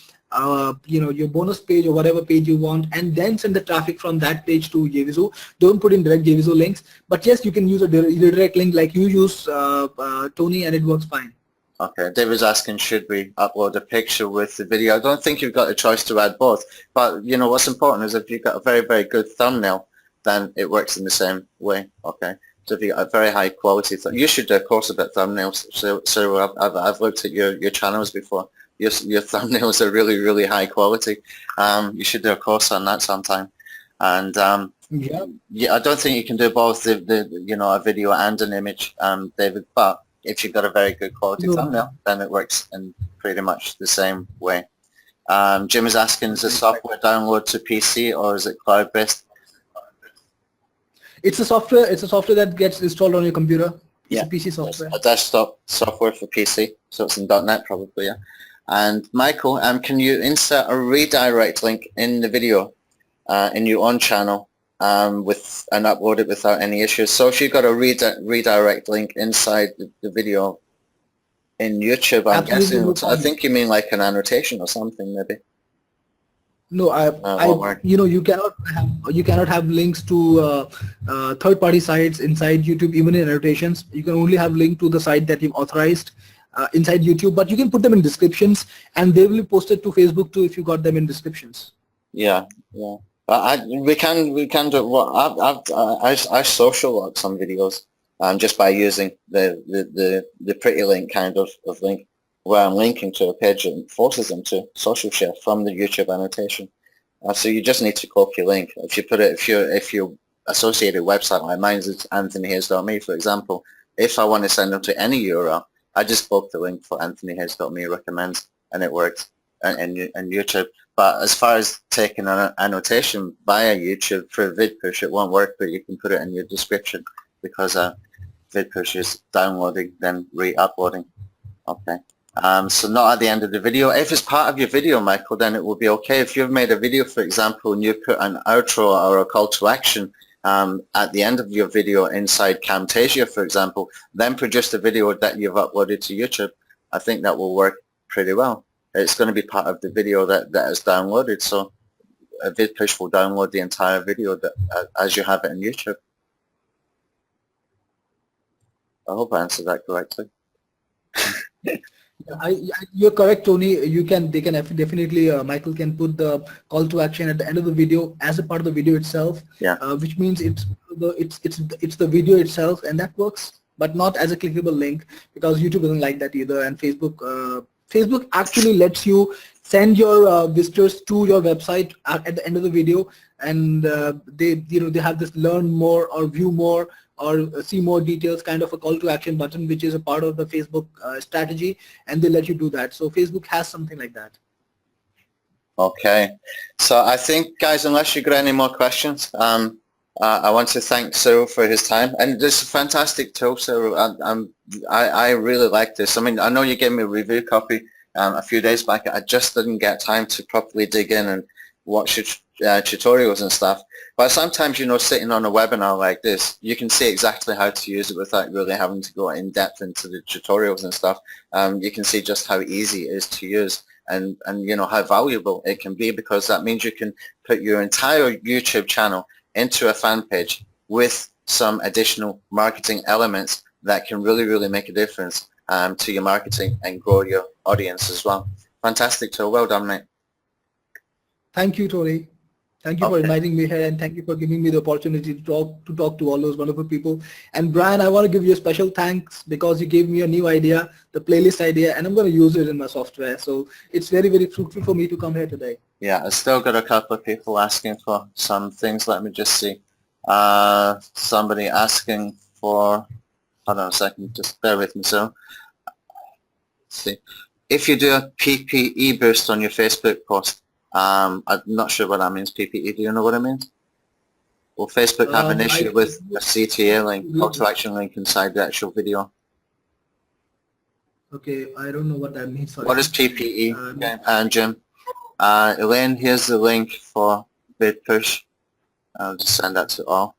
C: your bonus page or whatever page you want, and then send the traffic from that page to JVZoo. Don't put in direct JVZoo links, but yes, you can use a redirect link like you use, Tony, and it works fine.
B: Okay, David's asking, should we upload a picture with the video? I don't think you've got a choice to add both, but what's important is if you've got a very, very good thumbnail, then it works in the same way. Okay, so if you got a very high quality, you should do a course about thumbnails. So I've looked at your channels before. Your thumbnails are really, really high quality. You should do a course on that sometime. And yeah, I don't think you can do both a video and an image, David. But if you've got a very good quality thumbnail, then it works in pretty much the same way. Jim is asking, is the software download to PC or is it cloud-based?
C: It's a software. It's a software that gets installed on your computer. It's a PC software.
B: A desktop software for PC, so it's in .NET probably. Yeah. And Michael, can you insert a redirect link in the video in your own channel and upload it without any issues? So if you've got a redirect link inside the video in YouTube, I'm
C: Absolutely no
B: guessing, I
C: problem.
B: think you mean like an annotation or something maybe.
C: No, you know, you cannot have links to third-party sites inside YouTube, even in annotations. You can only have link to the site that you've authorized inside YouTube, but you can put them in descriptions, and they will be posted to Facebook too if you got them in descriptions.
B: Yeah, yeah. We can do. Well, I social log some videos just by using the pretty link kind of link, where I'm linking to a page and forces them to social share from the YouTube annotation. So you just need to copy a link. If you put it, if you associate a website like mine is anthonyhayes.me, for example, if I want to send them to any URL, I just copy the link for anthonyhayes.me recommends, and it works and YouTube. But as far as taking an annotation via YouTube for a vid push, it won't work, but you can put it in your description because vid push is downloading then re-uploading. Okay. So not at the end of the video. If it's part of your video, Michael, then it will be okay. If you've made a video, for example, and you put an outro or a call to action at the end of your video inside Camtasia, for example, then produce the video that you've uploaded to YouTube, I think that will work pretty well. It's going to be part of the video that is downloaded, so a vid push will download the entire video as you have it in YouTube. I hope I answered that correctly.
C: You're correct, Tony. They can definitely, Michael can put the call to action at the end of the video as a part of the video itself.
B: Yeah.
C: Which means it's the video itself, and that works, but not as a clickable link, because YouTube doesn't like that either, and Facebook actually lets you send your visitors to your website at the end of the video, and they have this learn more or view more or see more details kind of a call to action button, which is a part of the Facebook strategy, and they let you do that. So Facebook has something like that.
B: Okay, so I think, guys, unless you've got any more questions, I want to thank Cyril for his time, and this is a fantastic tool, Cyril. I really like this. I mean, I know you gave me a review copy a few days back. I just didn't get time to properly dig in and watch tutorials and stuff. But sometimes, you know, sitting on a webinar like this, you can see exactly how to use it without really having to go in depth into the tutorials and stuff. You can see just how easy it is to use, and you know how valuable it can be, because that means you can put your entire YouTube channel into a fan page with some additional marketing elements that can really make a difference to your marketing and grow your audience as well. Fantastic tool. Well done, mate.
C: Thank you, Tony. Thank you for inviting me here, and thank you for giving me the opportunity to talk to all those wonderful people. And Brian, I want to give you a special thanks because you gave me a new idea, the playlist idea, and I'm going to use it in my software. So it's very fruitful for me to come here today.
B: Yeah, I've still got a couple of people asking for some things. Let me just see. Somebody asking for, hold on a second, just bear with me. So, let's see. If you do a PPE boost on your Facebook post, I'm not sure what that means, PPE. Do you know what it means? Will Facebook have an issue with a CTA link, call to action link inside the actual video?
C: Okay, I don't know what that means. Sorry.
B: What is PPE? Okay. And Jim, Elaine, here's the link for bid push. I'll just send that to all.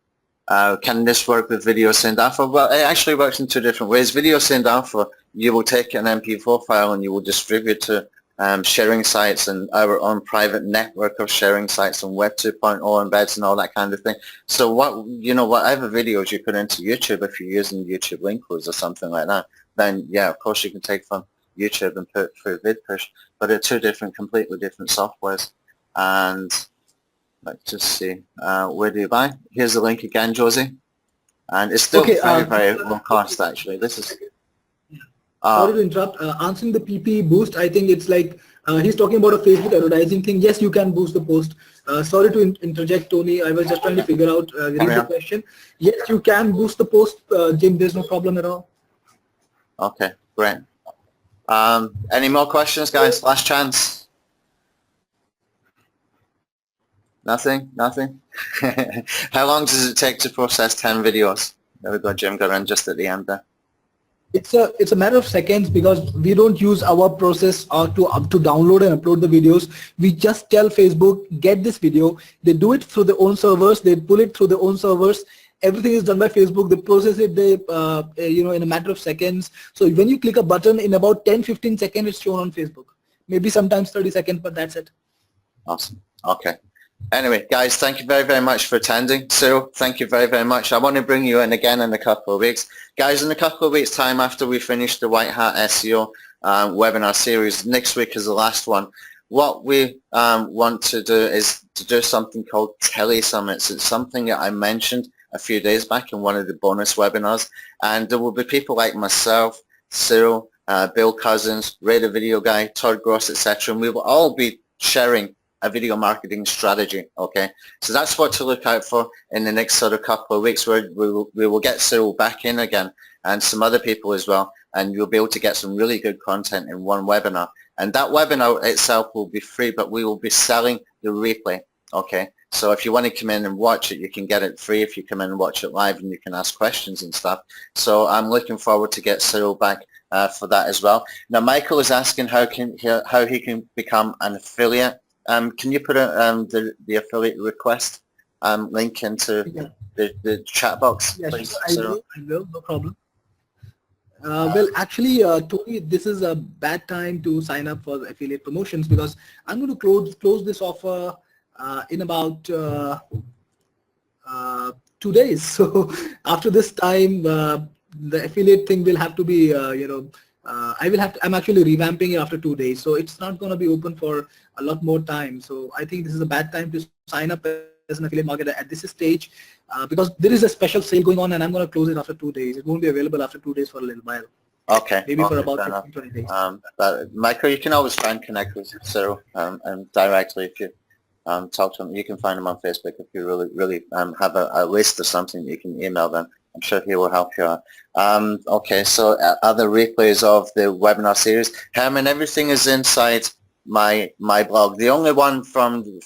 B: Can this work with Video Send Alpha? Well, it actually works in two different ways. Video Send Alpha, you will take an MP4 file and you will distribute to sharing sites and our own private network of sharing sites and Web 2.0 embeds and all that kind of thing. So whatever videos you put into YouTube, if you're using YouTube link codes or something like that, then yeah, of course you can take from YouTube and put through VidPush. But they're two completely different softwares. And let's just see, where do you buy? Here's the link again, Josie. And it's still very low cost actually. This is.
C: Sorry to interrupt. Answering the PP boost, I think it's like he's talking about a Facebook advertising thing. Yes, you can boost the post. Sorry to interject, Tony. I was just trying to figure out the question. Yes, you can boost the post, Jim. There's no problem at all.
B: Okay, great. Any more questions, guys? Last chance. Nothing? Nothing? How long does it take to process 10 videos? There we go, Jim got in just at the end there.
C: It's a matter of seconds because we don't use our process to download and upload the videos. We just tell Facebook, get this video. They do it through their own servers. They pull it through their own servers. Everything is done by Facebook. They process it, in a matter of seconds. So when you click a button, in about 10-15 seconds, it's shown on Facebook. Maybe sometimes 30 seconds, but that's it.
B: Awesome. Okay. Anyway, guys, thank you very, very much for attending. Cyril, thank you very, very much. I want to bring you in again in a couple of weeks. Guys, in a couple of weeks' time, after we finish the White Hat SEO webinar series, next week is the last one. What we want to do is to do something called tele-summits. It's something that I mentioned a few days back in one of the bonus webinars. And there will be people like myself, Cyril, Bill Cousins, Ray the Video Guy, Todd Gross, etc. And we will all be sharing a video marketing strategy. Okay, so that's what to look out for in the next sort of couple of weeks, where we will get Cyril back in again and some other people as well, and you'll be able to get some really good content in one webinar. And that webinar itself will be free, but we will be selling the replay. Okay, so if you want to come in and watch it, you can get it free if you come in and watch it live, and you can ask questions and stuff. So I'm looking forward to get Cyril back for that as well. Now Michael is asking how he can become an affiliate. Can you put the affiliate request link into the chat box, please?
C: Sure, I will, no problem. Well, actually, Tony, this is a bad time to sign up for the affiliate promotions because I'm going to close this offer in about 2 days. So after this time, the affiliate thing will have to be, I'm actually revamping it after 2 days. So it's not going to be open for a lot more time. So I think this is a bad time to sign up as an affiliate marketer at this stage because there is a special sale going on and I'm going to close it after 2 days. It won't be available after 2 days for a little while.
B: Okay.
C: Maybe for about 15-20 days.
B: But Michael, you can always try and connect with Cyril and directly if you talk to him. You can find him on Facebook if you really have a list or something. You can email them. I'm sure he will help you out. Okay, so other replays of the webinar series. Herman, everything is inside my blog. The only one from the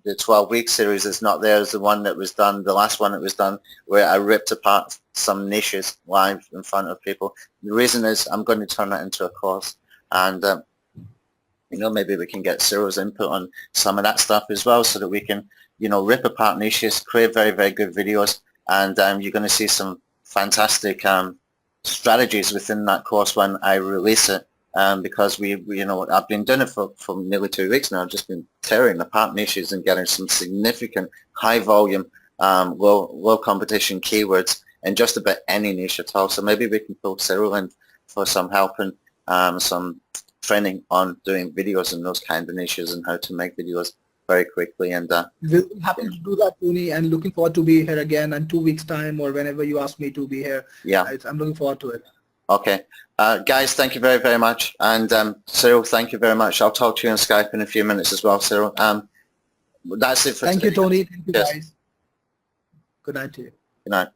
B: 12-week series is not there. Is the one that was done, the last one that was done, where I ripped apart some niches live in front of people. The reason is I'm going to turn that into a course, and maybe we can get Cyril's input on some of that stuff as well, so that we can rip apart niches, create very, very good videos. And you're going to see some fantastic strategies within that course when I release it, because I've been doing it for nearly 2 weeks now. I've just been tearing apart niches and getting some significant high volume, low competition keywords in just about any niche at all. So maybe we can pull Cyril in for some help and some training on doing videos in those kind of niches and how to make videos very quickly. And
C: we're happy to do that, Tony, and looking forward to be here again in 2 weeks time or whenever you ask me to be here.
B: Yeah,
C: I'm looking forward to it.
B: Okay, guys, thank you very, very much, and Cyril, thank you very much. I'll talk to you on Skype in a few minutes as well, Cyril. That's it for
C: today. Thank you, Tony. Thank you,
B: yes.
C: guys. Good night to you.
B: Good night.